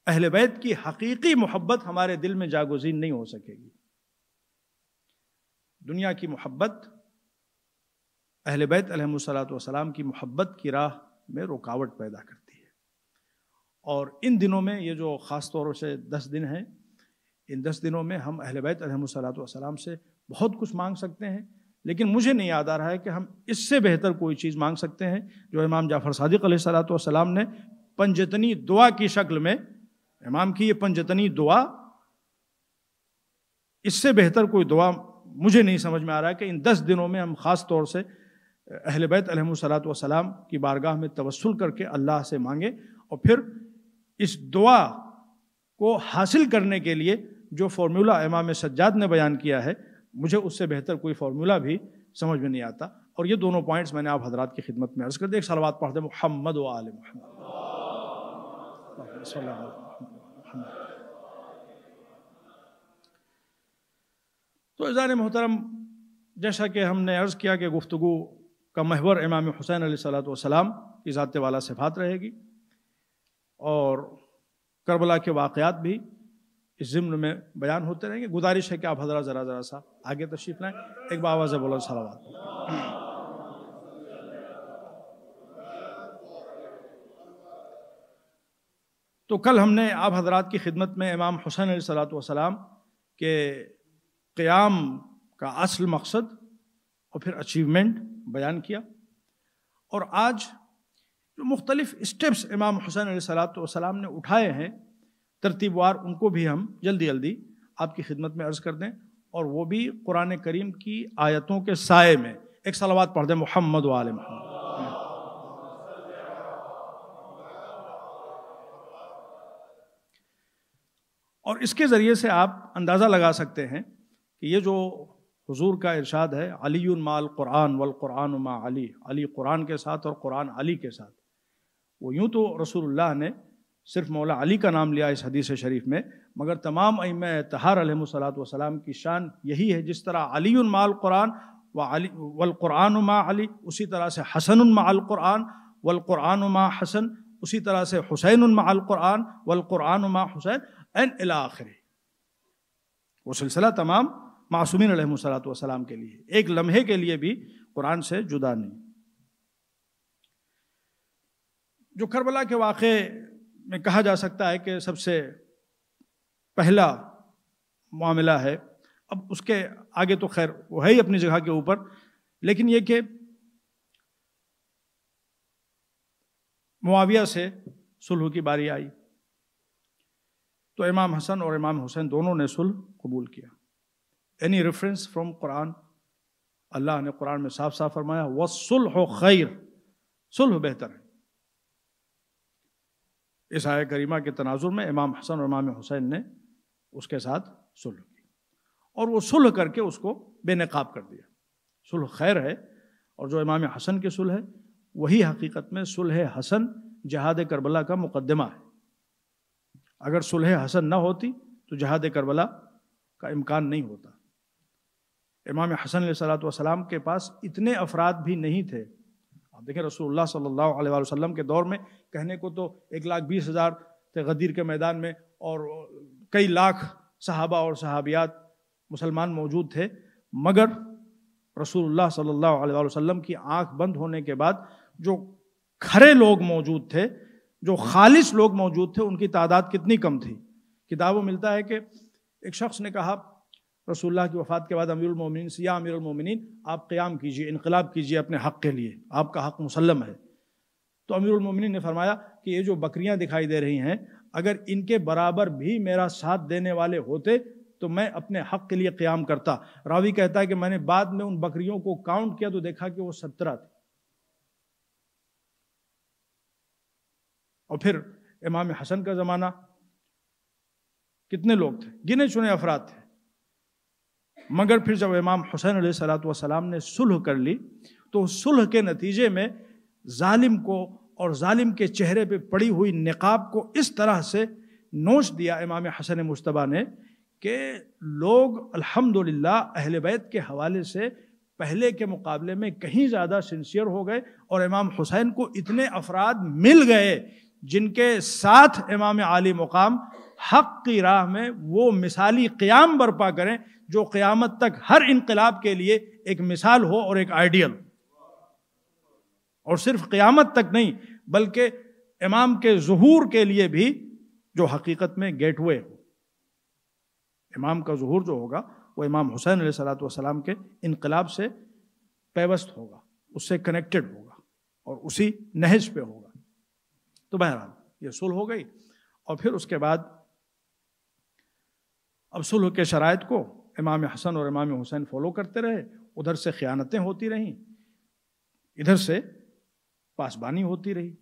اہل بیت کی حقیقی محبت ہمارے دل میں جاگزین نہیں ہو سکے گی. دنیا کی محبت اہل بیت علیہ الصلوۃ والسلام کی محبت کی راہ میں رکاوٹ پیدا کرتی ہے. اور ان دنوں میں یہ جو خاص طور سے 10 دن ہیں، ان 10 دنوں میں ہم اہل بیت علیہ الصلوۃ والسلام سے بہت کچھ مانگ سکتے ہیں، لیکن مجھے نہیں یاد آ رہا ہے کہ ہم اس سے بہتر کوئی چیز مانگ سکتے ہیں جو امام جعفر صادق علیہ الصلوۃ والسلام نے پنجتنی دعا کی شکل میں، امام کی یہ پنجتنی دعا، اس سے بہتر کوئی دعا مجھے نہیں سمجھ میں آ رہا ہے کہ ان 10 دنوں میں ہم خاص طور سے اہل بیت علیہ الصلوۃ والسلام کی بارگاہ میں توسل کر کے اللہ سے مانگیں، اور پھر اس دعا کو حاصل کرنے کے لیے جو فارمولا امام سجاد نے بیان کیا ہے، مجھے اس سے بہتر کوئی فارمولا بھی سمجھ میں نہیں آتا. اور یہ دونوں پوائنٹس میں نے آپ حضرات کی خدمت میں عرض کر دیا. ایک صلوات پڑھ دیں محمد و آل محمد. تو عزیزان محترم، جیسا کہ ہم نے عرض کیا کہ گفتگو کا محور امام حسین علیہ الصلوۃ والسلام کی ذات والا صفات رہے گی، اور کربلا کے واقعات بھی اس ضمن میں بیان ہوتے رہیں گے. گزارش ہے کہ آپ حضرات ذرا سا آگے تشریف لائیں. ایک بآواز بولو صلوات. تو کل ہم نے آپ حضرات کی خدمت میں امام حسین علیہ الصلوۃ والسلام کے قیام کا اصل مقصد اور پھر اچیومنٹ بیان کیا. اور آج جو مختلف اسٹیپس امام حسین علیہ السلام نے اٹھائے ہیں ترتیب وار، ان کو بھی ہم جلدی جلدی آپ کی خدمت میں عرض کر دیں، اور وہ بھی قرآن کریم کی آیتوں کے سائے میں. ایک صلوات پڑھ دیں محمد و آل محمد. اور اس کے ذریعے سے آپ اندازہ لگا سکتے ہیں کہ یہ جو حضور کا ارشاد ہے علی مع القرآن والقرآن مع علی، علی قرآن کے ساتھ اور قرآن علی کے ساتھ، وہ یوں تو رسول اللہ نے صرف مولا علی کا نام لیا اس حدیث شریف میں، مگر تمام ائمہ اطہار علیہم الصلوۃ والسلام کی شان یہی ہے. جس طرح علی مع القرآن والقرآن مع علی، اسی طرح سے حسن مع القرآن والقرآن مع حسن، اسی طرح سے حسین مع القرآن والقرآن مع حسین، این الی آخر. وہ سلسلہ تمام معصومین علیہم الصلوۃ والسلام کے لیے، ایک لمحے کے لیے بھی قرآن سے جدا نہیں. جو کربلا کے واقعے میں کہا جا سکتا ہے کہ سب سے پہلا معاملہ ہے، اب اس کے آگے تو خیر وہ ہے ہی اپنی جگہ کے اوپر، لیکن یہ کہ معاویہ سے صلح کی باری آئی تو امام حسن اور امام حسین دونوں نے صلح قبول کیا. اینی ریفرنس فرام قرآن؟ اللہ نے قرآن میں صاف صاف فرمایا وَالصُّلْحُ خیر، صلح بہتر ہے. اس آیہ کریمہ کے تناظر میں امام حسن اور امام حسین نے اس کے ساتھ صلح کی، اور وہ صلح کر کے اس کو بے نقاب کر دیا. صلح خیر ہے، اور جو امام حسن کی صلح ہے وہی حقیقت میں صلح حسن جہاد کربلا کا مقدمہ ہے. اگر صلح حسن نہ ہوتی تو جہاد کربلا کا امکان نہیں ہوتا. امام حسن علیہ السلام کے پاس اتنے افراد بھی نہیں تھے. آپ دیکھیں رسول اللہ صلی اللہ علیہ وسلم کے دور میں کہنے کو تو 1,20,000 تھے غدیر کے میدان میں، اور کئی لاکھ صحابہ اور صحابیات مسلمان موجود تھے، مگر رسول اللہ صلی اللہ علیہ وسلم کی آنکھ بند ہونے کے بعد جو کھرے لوگ موجود تھے، جو خالص لوگ موجود تھے، ان کی تعداد کتنی کم تھی. کتابوں ملتا ہے کہ ایک شخص نے کہا رسول اللہ کی وفات کے بعد امیر المومنین سے، یا امیر المومنین آپ قیام کیجئے، انقلاب کیجئے اپنے حق کے لیے، آپ کا حق مسلم ہے. تو امیر المومنین نے فرمایا کہ یہ جو بکریاں دکھائی دے رہی ہیں، اگر ان کے برابر بھی میرا ساتھ دینے والے ہوتے تو میں اپنے حق کے لیے قیام کرتا. راوی کہتا ہے کہ میں نے بعد میں ان بکریوں کو کاؤنٹ کیا تو دیکھا کہ وہ 17 تھی. اور پھر امام حسن کا زمانہ، کتنے لوگ تھے؟ گنے چنے افراد تھے. مگر پھر جب امام حسین علیہ السلام نے صلح کر لی تو صلح کے نتیجے میں ظالم کو اور ظالم کے چہرے پہ پڑی ہوئی نقاب کو اس طرح سے نوچ دیا امام حسن مجتبیٰ نے کہ لوگ الحمدللہ اہل بیت کے حوالے سے پہلے کے مقابلے میں کہیں زیادہ سنسیئر ہو گئے، اور امام حسین کو اتنے افراد مل گئے جن کے ساتھ امام عالی مقام حق کی راہ میں وہ مثالی قیام برپا کریں جو قیامت تک ہر انقلاب کے لیے ایک مثال ہو اور ایک آئیڈیل ہو. اور صرف قیامت تک نہیں بلکہ امام کے ظہور کے لیے بھی جو حقیقت میں گیٹ وے ہو. امام کا ظہور جو ہوگا وہ امام حسین علیہ السلام کے انقلاب سے پیوست ہوگا، اس سے کنیکٹڈ ہوگا اور اسی نہج پہ ہوگا. تو بہرحال یہ صلح ہو گئی، اور پھر اس کے بعد اب صلح کے شرائط کو امام حسن اور امام حسین فالو کرتے رہے. ادھر سے خیانتیں ہوتی رہیں، ادھر سے پاسبانی ہوتی رہی.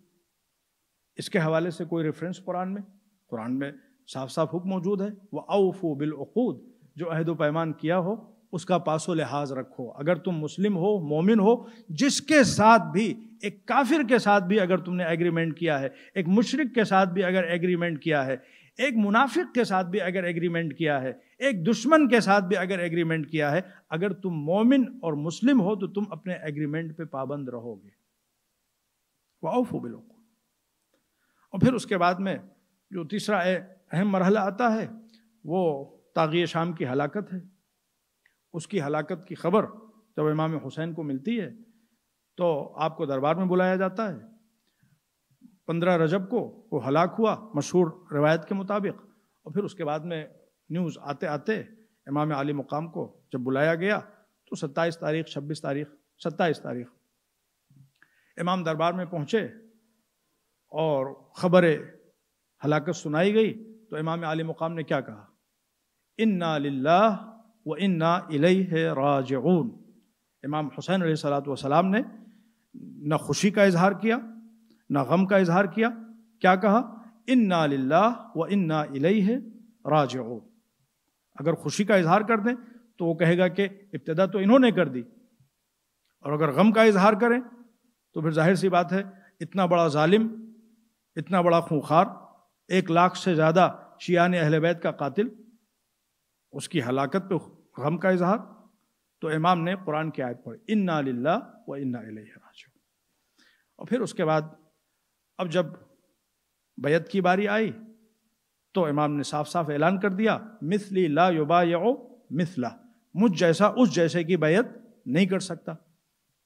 اس کے حوالے سے کوئی ریفرنس قرآن میں صاف صاف حکم موجود ہے وَأَوْفُوا بِالْعُقُودِ، جو عہد و پیمان کیا ہو اس کا پاس و لحاظ رکھو. اگر تم مسلم ہو، مومن ہو، جس کے ساتھ بھی، ایک کافر کے ساتھ بھی اگر تم نے ایگریمنٹ کیا ہے، ایک مشرک کے ساتھ بھی اگر ایگریمنٹ کیا ہے، ایک منافق کے ساتھ بھی اگر ایگریمنٹ کیا ہے، ایک دشمن کے ساتھ بھی اگر ایگریمنٹ کیا ہے، اگر تم مومن اور مسلم ہو تو تم اپنے ایگریمنٹ پہ پابند رہو گے. وَأَوْفُوا بِالْعُقُودِ. اور پھر اس کے بعد میں جو تیسرا اہم مرحلہ آتا ہے وہ طاغی شام کی ہلاکت ہے. اس کی ہلاکت کی خبر جب امام حسین کو ملتی ہے تو آپ کو دربار میں بلایا جاتا ہے. 15 رجب کو وہ ہلاک ہوا مشہور روایت کے مطابق. اور پھر اس کے بعد میں نیوز آتے آتے امام عالی مقام کو جب بلایا گیا تو 27 تاریخ 26 تاریخ 27 تاریخ امام دربار میں پہنچے اور خبر ہلاکت سنائی گئی تو امام عالی مقام نے کیا کہا؟ انا للہ و انا الیہ راجعون۔ امام حسین علیہ الصلوۃ والسلام نے نہ خوشی کا اظہار کیا نہ غم کا اظہار کیا، کیا کہا؟ انا للہ و انا الیہ راجعون۔ اگر خوشی کا اظہار کر دیں تو وہ کہے گا کہ ابتدا تو انہوں نے کر دی، اور اگر غم کا اظہار کریں تو پھر ظاہر سی بات ہے اتنا بڑا ظالم، اتنا بڑا خونخوار، 1 لاکھ سے زیادہ شیعان اہل بیت کا قاتل، اس کی ہلاکت پہ غم کا اظہار۔ تو امام نے قرآن کی آیت پڑھی انا للہ و انا الیہ راجعون۔ اور پھر اس کے بعد اب جب بیعت کی باری آئی تو امام نے صاف صاف اعلان کر دیا مثلی لا یبایع مثلہ، مجھ جیسا اس جیسے کی بیعت نہیں کر سکتا۔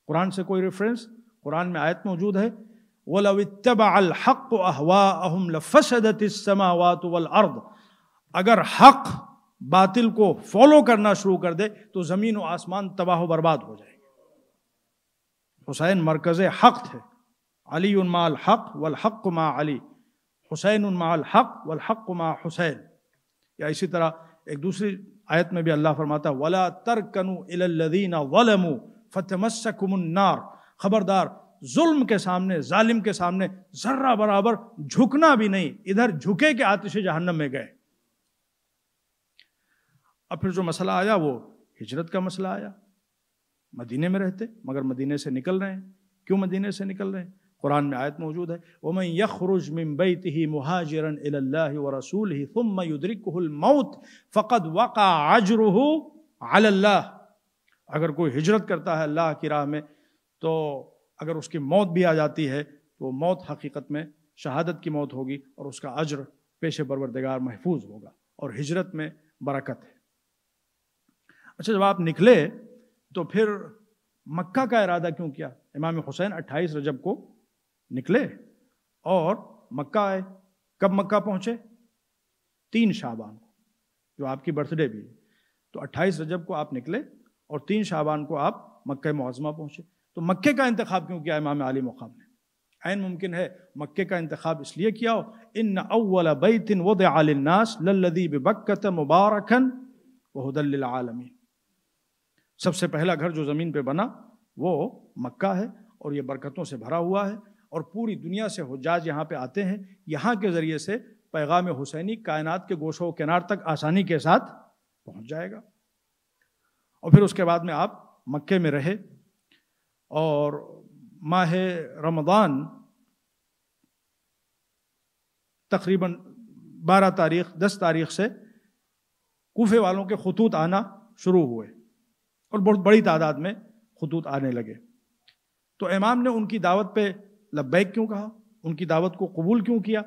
قرآن سے کوئی ریفرنس؟ قرآن میں آیت موجود ہے وَلَوِ اتَّبَعَ الْحَقُّ أَهْوَاءَهُمْ لَفَسَدَتِ السَّمَاوَاتُ وَالْأَرْضُ۔ اگر حق باطل کو فالو کرنا شروع کر دے تو زمین و آسمان تباہ و برباد ہو جائے گے۔ حسین مرکز حق تھے، علی مع الحق والحق مع علی، حسین مع الحق والحق مع حسین۔ یا اسی طرح ایک دوسری آیت میں بھی اللہ فرماتا وَلَا تَرْكَنُوا إِلَى الَّذِينَ ظَلَمُوا فَتَمَسَّكُمُ النَّارُ۔ خبردار ظلم کے سامنے، ظالم کے سامنے ذرہ برابر جھکنا بھی نہیں، ادھر جھکے کہ آتش جہنم میں گئے۔ اب پھر جو مسئلہ آیا وہ ہجرت کا مسئلہ آیا۔ مدینے میں رہتے مگر مدینے سے نکل رہے ہیں، کیوں مدینے سے نکل رہے ہیں؟ قرآن میں آیت موجود ہے وَمَن يَخْرُجْ مِن بَيْتِهِ مُهَاجِرًا إِلَى اللَّهِ وَرَسُولِهِ ثُمَّ يُدْرِكُهُ الْمَوْتُ فَقَدْ وَقَعَ أَجْرُهُ عَلَى اللَّهِ۔ اگر کوئی ہجرت کرتا ہے اللہ کی راہ میں تو اگر اس کی موت بھی آ جاتی ہے تو موت حقیقت میں شہادت کی موت ہوگی اور اس کا اجر پیش پروردگار محفوظ ہوگا، اور ہجرت میں برکت ہے۔ اچھا، جب آپ نکلے تو پھر مکہ کا ارادہ کیوں کیا؟ امام حسین 28 رجب کو نکلے اور مکہ آئے۔ کب مکہ پہنچے؟ 3 شعبان کو، جو آپ کی برتھ ڈے بھی ہے۔ تو 28 رجب کو آپ نکلے اور 3 شعبان کو آپ مکہ معظمہ پہنچے۔ تو مکے کا انتخاب کیوں کیا امام علی مقام نے؟ عین ممکن ہے مکے کا انتخاب اس لیے کیا ہو ان اول بیت وضع للناس للذی ببکۃ مبارکا وہدی للعالمین۔ سب سے پہلا گھر جو زمین پہ بنا وہ مکہ ہے اور یہ برکتوں سے بھرا ہوا ہے، اور پوری دنیا سے حجاج یہاں پہ آتے ہیں، یہاں کے ذریعے سے پیغام حسینی کائنات کے گوشوں و کنار تک آسانی کے ساتھ پہنچ جائے گا۔ اور پھر اس کے بعد میں آپ مکے میں رہے، اور ماہ رمضان تقریباً 12 تاریخ 10 تاریخ سے کوفے والوں کے خطوط آنا شروع ہوئے اور بہت بڑی تعداد میں خطوط آنے لگے۔ تو امام نے ان کی دعوت پہ لبیک کیوں کہا؟ ان کی دعوت کو قبول کیوں کیا؟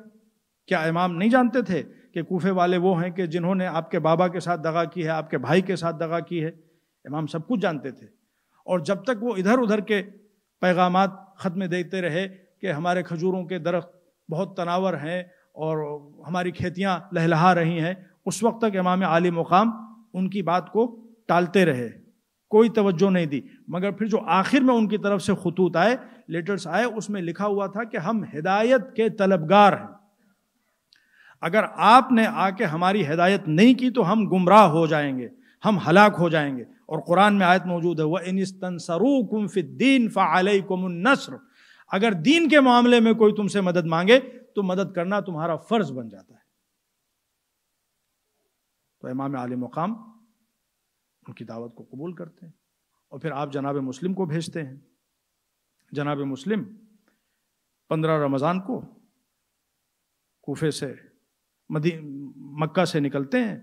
کیا امام نہیں جانتے تھے کہ کوفے والے وہ ہیں کہ جنہوں نے آپ کے بابا کے ساتھ دغا کی ہے، آپ کے بھائی کے ساتھ دغا کی ہے؟ امام سب کچھ جانتے تھے، اور جب تک وہ ادھر ادھر کے پیغامات خط میں دیتے رہے کہ ہمارے کھجوروں کے درخت بہت تناور ہیں اور ہماری کھیتیاں لہلہا رہی ہیں، اس وقت تک امام عالی مقام ان کی بات کو ٹالتے رہے، کوئی توجہ نہیں دی۔ مگر پھر جو آخر میں ان کی طرف سے خطوط آئے، لیٹرز آئے، اس میں لکھا ہوا تھا کہ ہم ہدایت کے طلبگار ہیں، اگر آپ نے آ کے ہماری ہدایت نہیں کی تو ہم گمراہ ہو جائیں گے، ہم ہلاک ہو جائیں گے۔ اور قرآن میں آیت موجود ہے وَإِنِ اسْتَنصَرُوكُمْ فِي الدِّينِ فَعَلَيْكُمُ النَّصْرُ۔ اگر دین کے معاملے میں کوئی تم سے مدد مانگے تو مدد کرنا تمہارا فرض بن جاتا ہے۔ تو امام عالی مقام ان کی دعوت کو قبول کرتے ہیں، اور پھر آپ جناب مسلم کو بھیجتے ہیں۔ جناب مسلم 15 رمضان کو کوفے سے مکہ سے نکلتے ہیں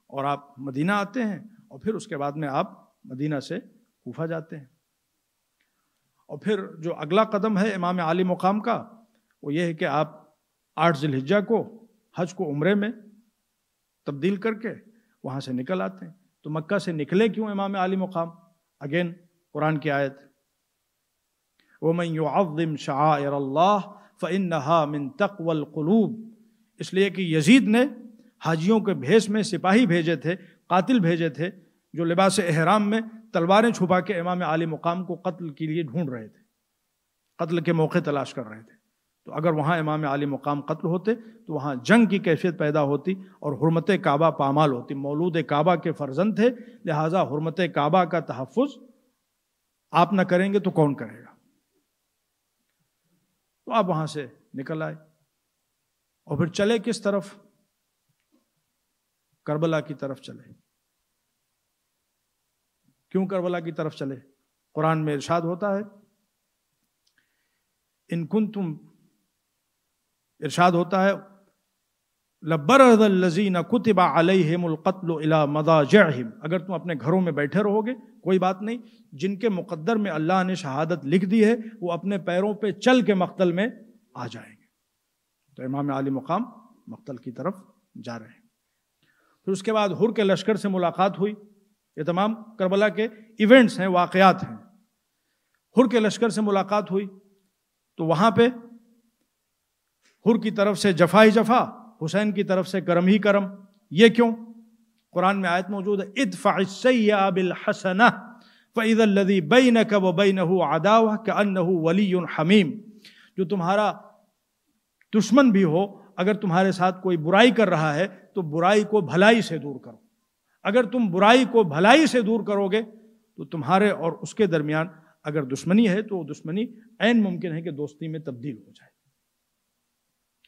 اور آپ مدینہ آتے ہیں، اور پھر اس کے بعد میں آپ مدینہ سے کوفہ جاتے ہیں۔ اور پھر جو اگلا قدم ہے امام عالی مقام کا وہ یہ ہے کہ آپ 8 ذی الحجہ کو حج کو عمرے میں تبدیل کر کے وہاں سے نکل آتے ہیں۔ تو مکہ سے نکلے کیوں امام عالی مقام؟ اگین قرآن کی آیت وَمَن يُعَظِّمْ شَعَائِرَ اللَّهِ فَإِنَّهَا مِن تَقْوَى الْقُلُوبِ۔ اس لیے کہ یزید نے حاجیوں کے بھیس میں سپاہی بھیجے تھے، قاتل بھیجے تھے، جو لباس احرام میں تلواریں چھپا کے امام عالی مقام کو قتل کے لیے ڈھونڈ رہے تھے، قتل کے موقع تلاش کر رہے تھے. تو اگر وہاں امام عالی مقام قتل ہوتے تو وہاں جنگ کی کیفیت پیدا ہوتی اور حرمت کعبہ پامال ہوتی. مولود کعبہ کے فرزند تھے، لہٰذا حرمت کعبہ کا تحفظ آپ نہ کریں گے تو کون کرے گا؟ تو آپ وہاں سے نکل آئے اور پھر چلے کس طرف؟ کربلا کی طرف چلے. کیوں کربلا کی طرف چلے؟ قرآن میں ارشاد ہوتا ہے، ان کنتم، ارشاد ہوتا ہے لبرز الذین کتب علیہم القتل الی مضاجعہم، اگر تم اپنے گھروں میں بیٹھے رہو گے کوئی بات نہیں، جن کے مقدر میں اللہ نے شہادت لکھ دی ہے وہ اپنے پیروں پہ چل کے مقتل میں آ جائیں گے. تو امام عالی مقام مقتل کی طرف جا رہے ہیں. پھر اس کے بعد حر کے لشکر سے ملاقات ہوئی. یہ تمام کربلا کے ایونٹس ہیں، واقعات ہیں. حر کے لشکر سے ملاقات ہوئی تو وہاں پہ حر کی طرف سے جفا ہی جفا، حسین کی طرف سے کرم ہی کرم. یہ کیوں؟ قرآن میں آیت موجود ہے، ادفع السیئۃ بالحسنہ فاذا الذی بینک وبینہ عداوہ کأنہ ولی حمیم. جو تمہارا دشمن بھی ہو، اگر تمہارے ساتھ کوئی برائی کر رہا ہے تو برائی کو بھلائی سے دور کرو. اگر تم برائی کو بھلائی سے دور کرو گے تو تمہارے اور اس کے درمیان اگر دشمنی ہے تو دشمنی عین ممکن ہے کہ دوستی میں تبدیل ہو جائے.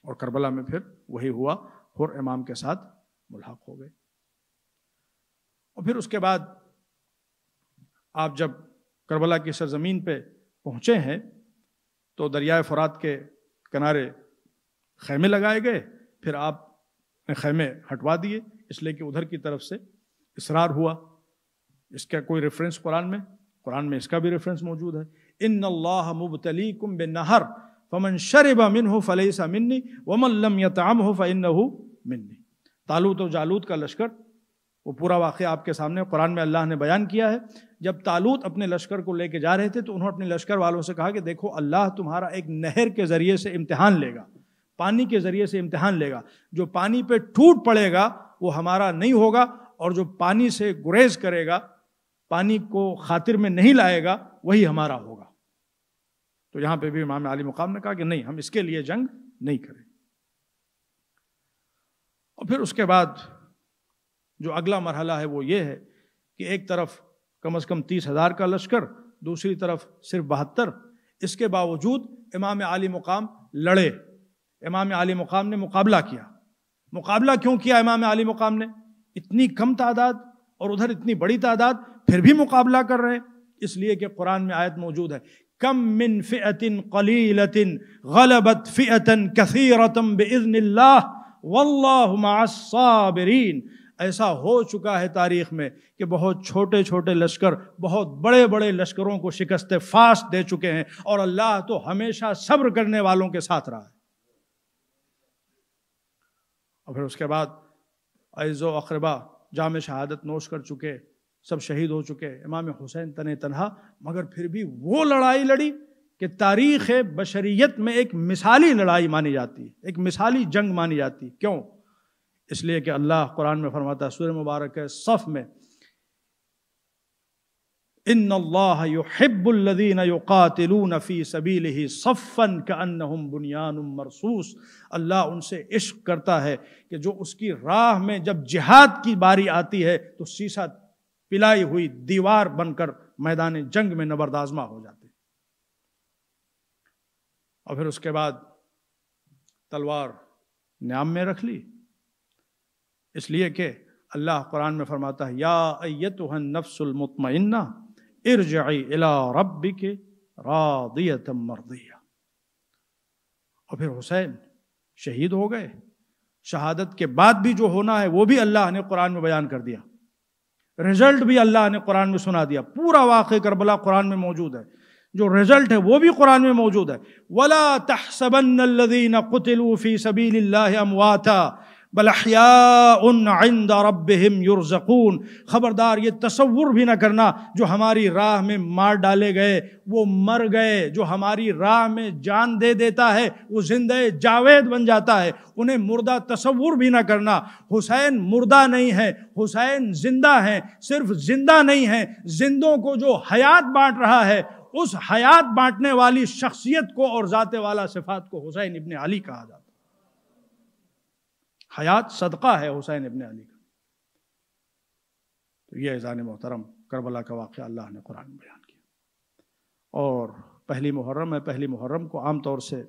اور کربلا میں پھر وہی ہوا، حر امام کے ساتھ ملحق ہو گئے. اور پھر اس کے بعد آپ جب کربلا کی سرزمین پہ پہنچے ہیں تو دریائے فرات کے کنارے خیمے لگائے گئے. پھر آپ نے خیمے ہٹوا دیے اس لیے کہ ادھر کی طرف سے اصرار ہوا. اس کا کوئی ریفرنس قرآن میں اس کا بھی ریفرنس موجود ہے. ان اللہ مبتلیکم بنہر فمن شرب منہ فلیس منی ومن لم یطعمہ فانہ منی. طالوت و جالوت کا لشکر، وہ پورا واقعہ آپ کے سامنے قرآن میں اللہ نے بیان کیا ہے. جب طالوت اپنے لشکر کو لے کے جا رہے تھے تو انہوں نے اپنے لشکر والوں سے کہا کہ دیکھو اللہ تمہارا ایک نہر کے ذریعے سے امتحان لے گا، پانی کے ذریعے سے امتحان لے گا. جو پانی پہ ٹوٹ پڑے گا وہ ہمارا نہیں ہوگا، اور جو پانی سے گریز کرے گا، پانی کو خاطر میں نہیں لائے گا، وہی ہمارا ہوگا. تو یہاں پہ بھی امام علی مقام نے کہا کہ نہیں، ہم اس کے لیے جنگ نہیں کریں. اور پھر اس کے بعد جو اگلا مرحلہ ہے وہ یہ ہے کہ ایک طرف کم از کم 30,000 کا لشکر، دوسری طرف صرف 72. اس کے باوجود امام علی مقام لڑے. امام علی مقام نے مقابلہ کیا. مقابلہ کیوں کیا امام علی مقام نے؟ اتنی کم تعداد اور ادھر اتنی بڑی تعداد، پھر بھی مقابلہ کر رہے ہیں. اس لیے کہ قرآن میں آیت موجود ہے، کم من فئۃ قلیلۃ غلبت فئۃ کثیرۃ باذن اللہ واللہ مع الصابرین. ایسا ہو چکا ہے تاریخ میں کہ بہت چھوٹے چھوٹے لشکر بہت بڑے بڑے لشکروں کو شکست فاش دے چکے ہیں، اور اللہ تو ہمیشہ صبر کرنے والوں کے ساتھ رہا ہے. اور پھر اس کے بعد اعز و اقربا جام شہادت نوش کر چکے، سب شہید ہو چکے. امام حسین تنے تنہا، مگر پھر بھی وہ لڑائی لڑی کہ تاریخ بشریت میں ایک مثالی لڑائی مانی جاتی ہے، ایک مثالی جنگ مانی جاتی ہے. کیوں؟ اس لیے کہ اللہ قرآن میں فرماتا ہے سورہ مبارک صف میں، ان اللہ یحب الذین یقاتلون فی سبیلہ صفا کأنہم بنیان مرصوص. اللہ ان سے عشق کرتا ہے کہ جو اس کی راہ میں جب جہاد کی باری آتی ہے تو سیسا پلائی ہوئی دیوار بن کر میدان جنگ میں نبردآزما ہو جاتے. اور پھر اس کے بعد تلوار نیام میں رکھ لی، اس لیے کہ اللہ قرآن میں فرماتا ہے یا ایتھا النفس المطمئنہ ارجعی الی ربک راضیۃ مرضیہ. اور پھر حسین شہید ہو گئے. شہادت کے بعد بھی جو ہونا ہے وہ بھی اللہ نے قرآن میں بیان کر دیا، رزلٹ بھی اللہ نے قرآن میں سنا دیا. پورا واقعہ کربلا قرآن میں موجود ہے، جو رزلٹ ہے وہ بھی قرآن میں موجود ہے. وَلَا تَحْسَبَنَّ الَّذِينَ قُتِلُوا فِي سَبِيلِ اللَّهِ أَمْوَاتًا بل احیاء عند ربہم یرزقون، خبردار یہ تصور بھی نہ کرنا جو ہماری راہ میں مار ڈالے گئے وہ مر گئے، جو ہماری راہ میں جان دے دیتا ہے وہ زندہ جاوید بن جاتا ہے، انہیں مردہ تصور بھی نہ کرنا۔ حسین مردہ نہیں ہے، حسین زندہ ہیں، صرف زندہ نہیں ہیں، زندوں کو جو حیات بانٹ رہا ہے، اس حیات بانٹنے والی شخصیت کو اور ذات والا صفات کو حسین ابن علی کہا جاتا ہے۔ حیات صدقہ ہے حسین ابن علی کا۔ تو یہ عزیزان محترم کربلا کا واقعہ اللہ نے قرآن میں بیان کیا، اور پہلی محرم ہے، پہلی محرم کو عام طور سے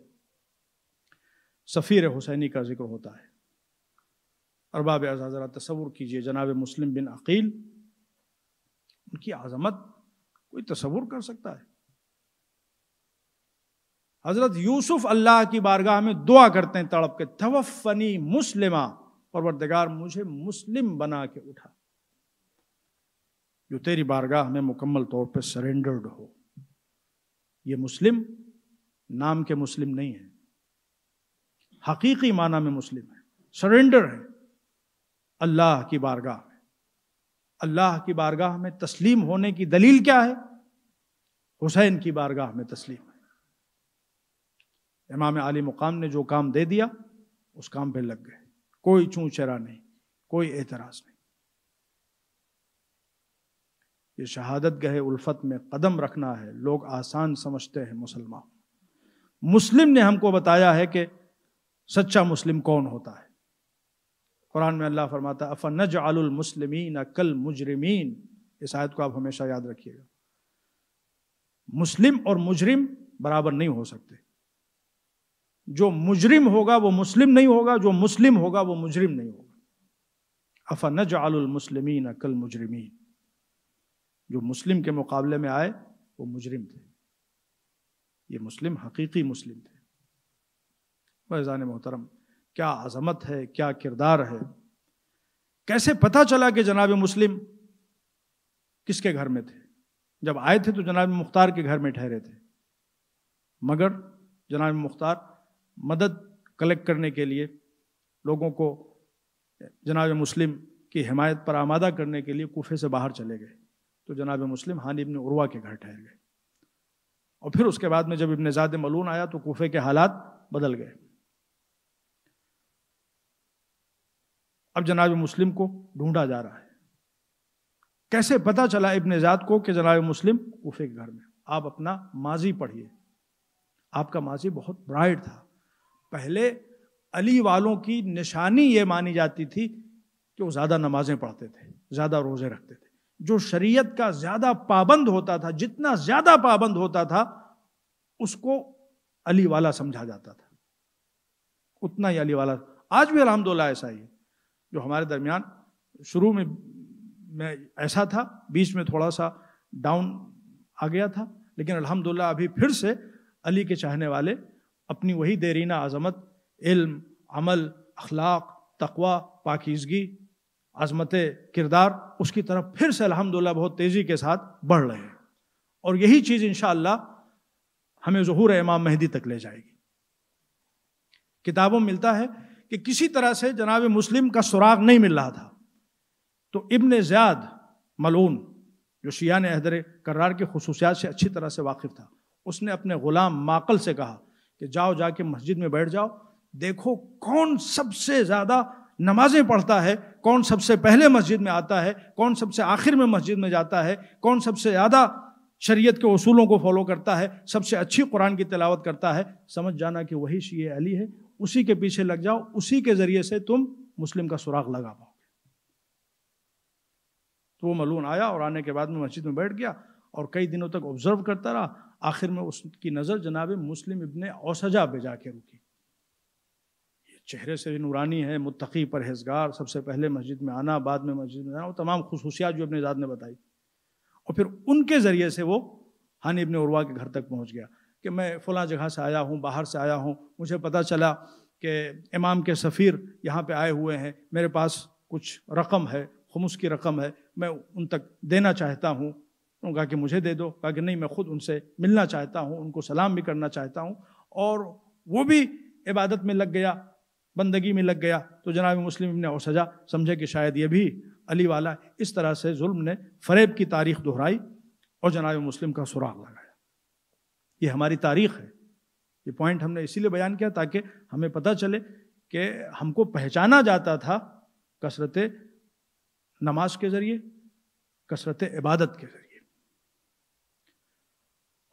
سفیر حسینی کا ذکر ہوتا ہے۔ ارباب اعزاز ذرا تصور کیجئے، جناب مسلم بن عقیل، ان کی عظمت کوئی تصور کر سکتا ہے؟ حضرت یوسف اللہ کی بارگاہ میں دعا کرتے ہیں تڑپ کے، توفنی مسلمہ، پروردگار مجھے مسلم بنا کے اٹھا، جو تیری بارگاہ میں مکمل طور پہ سرنڈرڈ ہو۔ یہ مسلم نام کے مسلم نہیں ہے، حقیقی معنی میں مسلم ہے، سرنڈر ہے اللہ کی بارگاہ میں۔ اللہ کی بارگاہ میں تسلیم ہونے کی دلیل کیا ہے؟ حسین کی بارگاہ میں تسلیم ہے۔ امام عالی مقام نے جو کام دے دیا اس کام پہ لگ گئے، کوئی چوں چرا نہیں، کوئی اعتراض نہیں۔ یہ شہادت گاہ الفت میں قدم رکھنا ہے، لوگ آسان سمجھتے ہیں مسلمان۔ مسلم نے ہم کو بتایا ہے کہ سچا مسلم کون ہوتا ہے۔ قرآن میں اللہ فرماتا ہے افنجعل المسلمین کالمجرمین، اس آیت کو آپ ہمیشہ یاد رکھیے گا۔ مسلم اور مجرم برابر نہیں ہو سکتے، جو مجرم ہوگا وہ مسلم نہیں ہوگا، جو مسلم ہوگا وہ مجرم نہیں ہوگا۔ افنجعل المسلمین کالمجرمین، جو مسلم کے مقابلے میں آئے وہ مجرم تھے، یہ مسلم حقیقی مسلم تھے۔ فیضان محترم، کیا عظمت ہے، کیا کردار ہے۔ کیسے پتہ چلا کہ جناب مسلم کس کے گھر میں تھے؟ جب آئے تھے تو جناب مختار کے گھر میں ٹھہرے تھے، مگر جناب مختار مدد کلیکٹ کرنے کے لیے، لوگوں کو جناب مسلم کی حمایت پر آمادہ کرنے کے لیے کوفے سے باہر چلے گئے، تو جناب مسلم ہانی ابن عروہ کے گھر ٹھہر گئے، اور پھر اس کے بعد میں جب ابن زاد ملعون آیا تو کوفے کے حالات بدل گئے۔ اب جناب مسلم کو ڈھونڈا جا رہا ہے۔ کیسے پتا چلا ابن زاد کو کہ جناب مسلم کوفے کے گھر میں؟ آپ اپنا ماضی پڑھیے، آپ کا ماضی بہت برائٹ تھا۔ پہلے علی والوں کی نشانی یہ مانی جاتی تھی کہ وہ زیادہ نمازیں پڑھتے تھے، زیادہ روزے رکھتے تھے۔ جو شریعت کا زیادہ پابند ہوتا تھا، جتنا زیادہ پابند ہوتا تھا، اس کو علی والا سمجھا جاتا تھا، اتنا ہی علی والا۔ آج بھی الحمدللہ ایسا ہی ہے۔ جو ہمارے درمیان شروع میں ایسا تھا، بیچ میں تھوڑا سا ڈاؤن آ گیا تھا، لیکن الحمدللہ ابھی پھر سے علی کے چاہنے والے اپنی وہی دیرینہ عظمت، علم، عمل، اخلاق، تقوی، پاکیزگی، عظمت کردار، اس کی طرف پھر سے الحمدللہ بہت تیزی کے ساتھ بڑھ رہے ہیں، اور یہی چیز انشاءاللہ ہمیں ظہور امام مہدی تک لے جائے گی۔ کتابوں میں ملتا ہے کہ کسی طرح سے جناب مسلم کا سراغ نہیں مل رہا تھا، تو ابن زیاد ملعون جو شیعہ حیدر کرار کی خصوصیات سے اچھی طرح سے واقف تھا، اس نے اپنے غلام معقل سے کہا کہ جاؤ جا کے مسجد میں بیٹھ جاؤ، دیکھو کون سب سے زیادہ نمازیں پڑھتا ہے، کون سب سے پہلے مسجد میں آتا ہے، کون سب سے آخر میں مسجد میں جاتا ہے، کون سب سے زیادہ شریعت کے اصولوں کو فالو کرتا ہے، سب سے اچھی قرآن کی تلاوت کرتا ہے، سمجھ جانا کہ وہی شیعہ علی ہے، اسی کے پیچھے لگ جاؤ، اسی کے ذریعے سے تم مسلم کا سراغ لگا پاؤ گے۔ تو وہ ملعون آیا، اور آنے کے بعد میں مسجد میں بیٹھ گیا اور کئی دنوں تک آبزرو کرتا رہا۔ آخر میں اس کی نظر جناب مسلم ابن اوسجہ پہ جا کے رکی۔ یہ چہرے سے نورانی ہے، متقی، پرہیزگار، سب سے پہلے مسجد میں آنا، بعد میں مسجد میں جانا، وہ تمام خصوصیات جو ابن زاد نے بتائی، اور پھر ان کے ذریعے سے وہ ہانی ابن عروہ کے گھر تک پہنچ گیا کہ میں فلاں جگہ سے آیا ہوں، باہر سے آیا ہوں، مجھے پتہ چلا کہ امام کے سفیر یہاں پہ آئے ہوئے ہیں، میرے پاس کچھ رقم ہے، خمس کی رقم ہے، میں ان تک دینا چاہتا ہوں۔ انہوں نے کہا کہ مجھے دے دو، کہا کہ نہیں، میں خود ان سے ملنا چاہتا ہوں، ان کو سلام بھی کرنا چاہتا ہوں، اور وہ بھی عبادت میں لگ گیا، بندگی میں لگ گیا تو جناب مسلم ابن اوسجہ سمجھے کہ شاید یہ بھی علی والا ہے۔ اس طرح سے ظلم نے فریب کی تاریخ دہرائی اور جناب مسلم کا سراغ لگایا۔ یہ ہماری تاریخ ہے۔ یہ پوائنٹ ہم نے اسی لیے بیان کیا تاکہ ہمیں پتہ چلے کہ ہم کو پہچانا جاتا تھا کثرت نماز کے ذریعے، کثرت عبادت کے ذریعے۔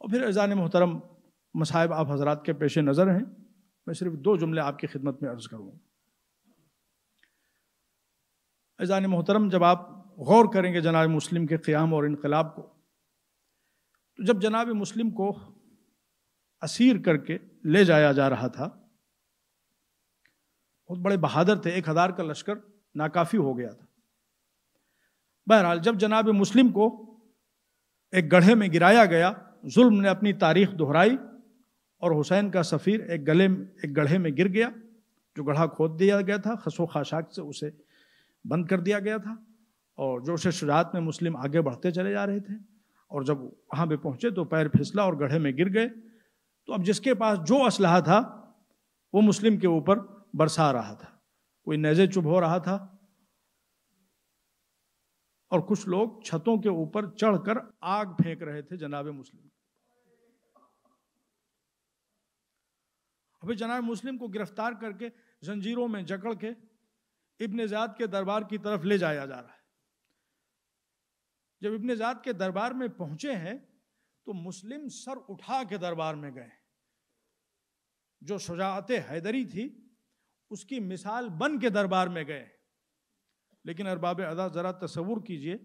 اور پھر اذان محترم، مصائب آپ حضرات کے پیش نظر ہیں، میں صرف 2 جملے آپ کی خدمت میں عرض کروں۔ اذان محترم، جب آپ غور کریں گے جناب مسلم کے قیام اور انقلاب کو، تو جب جناب مسلم کو اسیر کر کے لے جایا جا رہا تھا، بہت بڑے بہادر تھے، 1000 کا لشکر ناکافی ہو گیا تھا۔ بہرحال جب جناب مسلم کو ایک گڑھے میں گرایا گیا، ظلم نے اپنی تاریخ دہرائی اور حسین کا سفیر ایک گڑھے میں گر گیا، جو گڑھا کھود دیا گیا تھا، خس و خاشاک سے اسے بند کر دیا گیا تھا، اور جوش شجاعت میں مسلم آگے بڑھتے چلے جا رہے تھے، اور جب وہاں پہ پہنچے تو پیر پھسلا اور گڑھے میں گر گئے۔ تو اب جس کے پاس جو اسلحہ تھا وہ مسلم کے اوپر برسا رہا تھا، کوئی نیزے چبھ ہو رہا تھا، اور کچھ لوگ چھتوں کے اوپر چڑھ کر آگ پھینک رہے تھے جناب مسلم۔ ابھی جناب مسلم کو گرفتار کر کے زنجیروں میں جکڑ کے ابن زیاد کے دربار کی طرف لے جایا جا رہا ہے۔ جب ابن زیاد کے دربار میں پہنچے ہیں تو مسلم سر اٹھا کے دربار میں گئے۔ جو شجاعت حیدری تھی اس کی مثال بن کے دربار میں گئے۔ لیکن ارباب ادا ذرا تصور کیجئے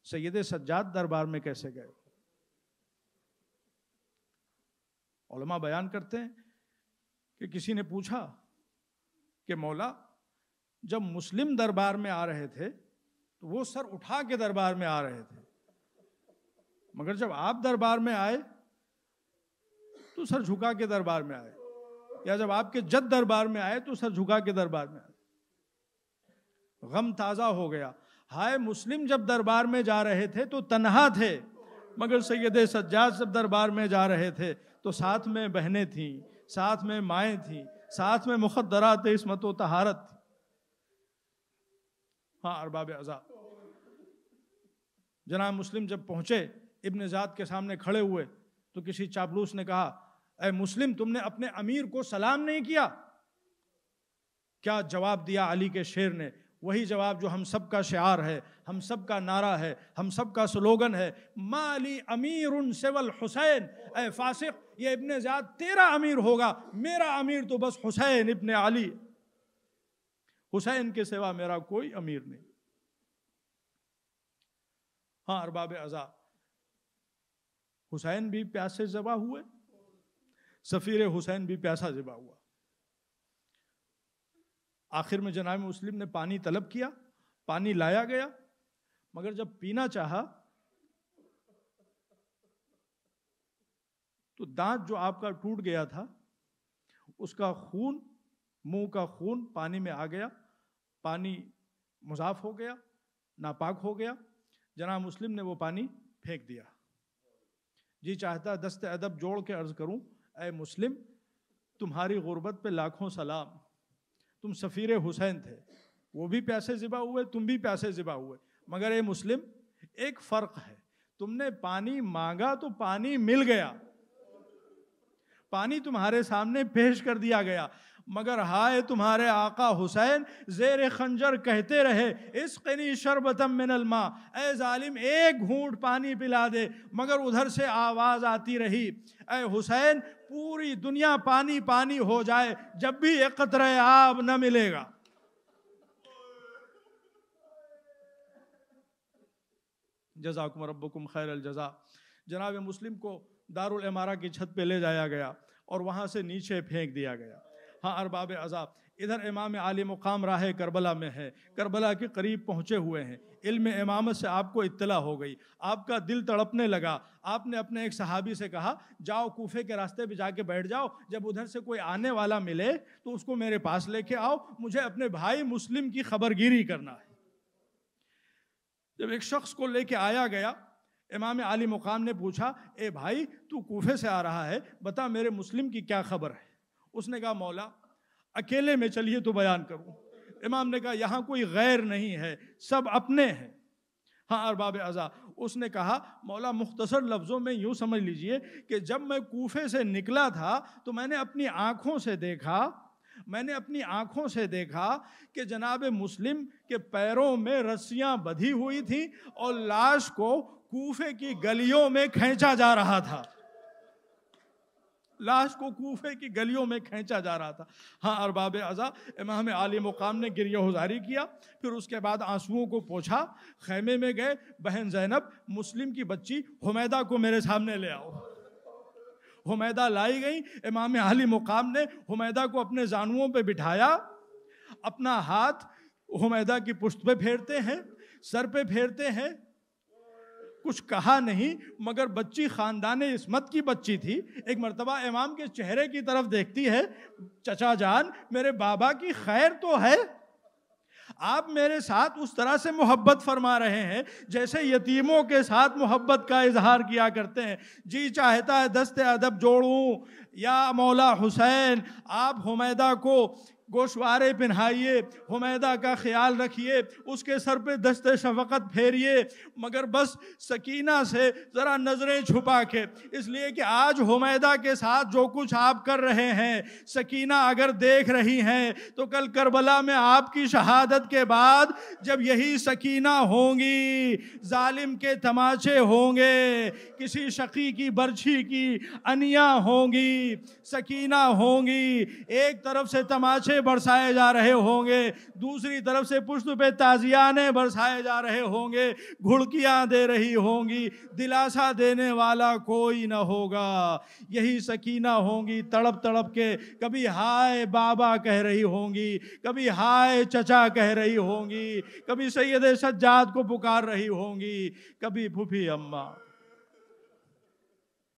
سید سجاد دربار میں کیسے گئے۔ علماء بیان کرتے ہیں کہ کسی نے پوچھا کہ مولا، جب مسلم دربار میں آ رہے تھے تو وہ سر اٹھا کے دربار میں آ رہے تھے، مگر جب آپ دربار میں آئے تو سر جھکا کے دربار میں آئے، یا جب آپ کے جد دربار میں آئے تو سر جھکا کے دربار میں آئے۔ غم تازہ ہو گیا۔ ہائے، مسلم جب دربار میں جا رہے تھے تو تنہا تھے، مگر سید سجاد جب دربار میں جا رہے تھے تو ساتھ میں بہنیں تھیں، ساتھ میں مائیں تھیں، ساتھ میں مخدرات عصمت و طہارت تھی۔ ہاں ارباب عزا، جناب مسلم جب پہنچے، ابن زیاد کے سامنے کھڑے ہوئے تو کسی چاپلوس نے کہا، اے مسلم، تم نے اپنے امیر کو سلام نہیں کیا؟ کیا جواب دیا علی کے شیر نے؟ وہی جواب جو ہم سب کا شعار ہے، ہم سب کا نعرہ ہے، ہم سب کا سلوگن ہے، ما علی امیر سوى الحسین۔ اے فاسق، یہ ابن زیاد تیرا امیر ہوگا، میرا امیر تو بس حسین ابن علی، حسین کے سوا میرا کوئی امیر نہیں۔ ہاں ارباب عزا، حسین بھی پیاسے ذبح ہوئے، سفیر حسین بھی پیاسا ذبح ہوا۔ آخر میں جناب مسلم نے پانی طلب کیا، پانی لایا گیا، مگر جب پینا چاہا تو دانت جو آپ کا ٹوٹ گیا تھا اس کا خون، منہ کا خون پانی میں آ گیا، پانی مضاف ہو گیا، ناپاک ہو گیا۔ جناب مسلم نے وہ پانی پھینک دیا۔ جی چاہتا دست ادب جوڑ کے عرض کروں، اے مسلم، تمہاری غربت پہ لاکھوں سلام، تم سفیر حسین تھے، وہ بھی پیاسے ذبح ہوئے، تم بھی پیاسے ذبح ہوئے، مگر اے مسلم، ایک فرق ہے، تم نے پانی مانگا تو پانی مل گیا، پانی تمہارے سامنے پیش کر دیا گیا، مگر ہائے تمہارے آقا حسین زیر خنجر کہتے رہے، اسقنی شربتا من الماء، اے ظالم ایک گھونٹ پانی پلا دے، مگر ادھر سے آواز آتی رہی، اے حسین پوری دنیا پانی پانی ہو جائے جب بھی ایک قطرہ آب نہ ملے گا۔ جزاکم ربکم خیر الجزا۔ جناب مسلم کو دارالعمارہ کی چھت پہ لے جایا گیا اور وہاں سے نیچے پھینک دیا گیا۔ ہاں ارباب عذاب، ادھر امام عالی مقام راہ کربلا میں ہے، کربلا کے قریب پہنچے ہوئے ہیں، علم امامت سے آپ کو اطلاع ہو گئی، آپ کا دل تڑپنے لگا، آپ نے اپنے ایک صحابی سے کہا، جاؤ کوفے کے راستے پہ جا کے بیٹھ جاؤ، جب ادھر سے کوئی آنے والا ملے تو اس کو میرے پاس لے کے آؤ، مجھے اپنے بھائی مسلم کی خبرگیری کرنا ہے۔ جب ایک شخص کو لے کے آیا گیا، امام عالی مقام نے پوچھا، اے بھائی تو کوفے سے آ رہا ہے، بتا میرے مسلم کی کیا خبر ہے؟ اس نے کہا، مولا اکیلے میں چلیے تو بیان کروں۔ امام نے کہا یہاں کوئی غیر نہیں ہے، سب اپنے ہیں۔ ہاں ارباب عزا، اس نے کہا مولا مختصر لفظوں میں یوں سمجھ لیجئے کہ جب میں کوفے سے نکلا تھا تو میں نے اپنی آنکھوں سے دیکھا کہ جناب مسلم کے پیروں میں رسیاں بندھی ہوئی تھیں اور لاش کو کوفے کی گلیوں میں کھینچا جا رہا تھا۔ ہاں ارباب عزا، امام عالی مقام نے گریہ وزاری کیا، پھر اس کے بعد آنسوؤں کو پوچھا، خیمے میں گئے، بہن زینب مسلم کی بچی حمیدہ کو میرے سامنے لے آؤ۔ حمیدہ لائی گئی، امام عالی مقام نے حمیدہ کو اپنے زانوؤں پہ بٹھایا، اپنا ہاتھ حمیدہ کی پشت پہ پھیرتے ہیں، سر پہ پھیرتے ہیں، کچھ کہا نہیں، مگر بچی خاندان عصمت کی بچی تھی، ایک مرتبہ امام کے چہرے کی طرف دیکھتی ہے، چچا جان میرے بابا کی خیر تو ہے، آپ میرے ساتھ اس طرح سے محبت فرما رہے ہیں جیسے یتیموں کے ساتھ محبت کا اظہار کیا کرتے ہیں، جی چاہتا ہے دست ادب جوڑوں یا مولا حسین، آپ حمیدہ کو گوشوارے پہنائیے، حمیدہ کا خیال رکھیے، اس کے سر پہ دست شفقت پھیریے، مگر بس سکینہ سے ذرا نظریں چھپا کے، اس لیے کہ آج حمیدہ کے ساتھ جو کچھ آپ کر رہے ہیں سکینہ اگر دیکھ رہی ہیں تو کل کربلا میں آپ کی شہادت کے بعد جب یہی سکینہ ہوں گی، ظالم کے تماچے ہوں گے، کسی شقی کی برچھی کی انیاں ہوں گی، سکینہ ہوں گی، ایک طرف سے تماچے برسائے جا رہے ہوں گے، دوسری طرف سے پشت پہ تازیانے برسائے جا رہے ہوں گے، گھڑکیاں دے رہی ہوں گی، دلاسا دینے والا کوئی نہ ہوگا، یہی سکینہ ہوں گی، تڑپ تڑپ کے کبھی ہائے بابا کہہ رہی ہوں گی، کبھی ہائے چچا کہہ رہی ہوں گی، کبھی سید سجاد کو پکار رہی ہوں گی، کبھی پھوپھی اماں۔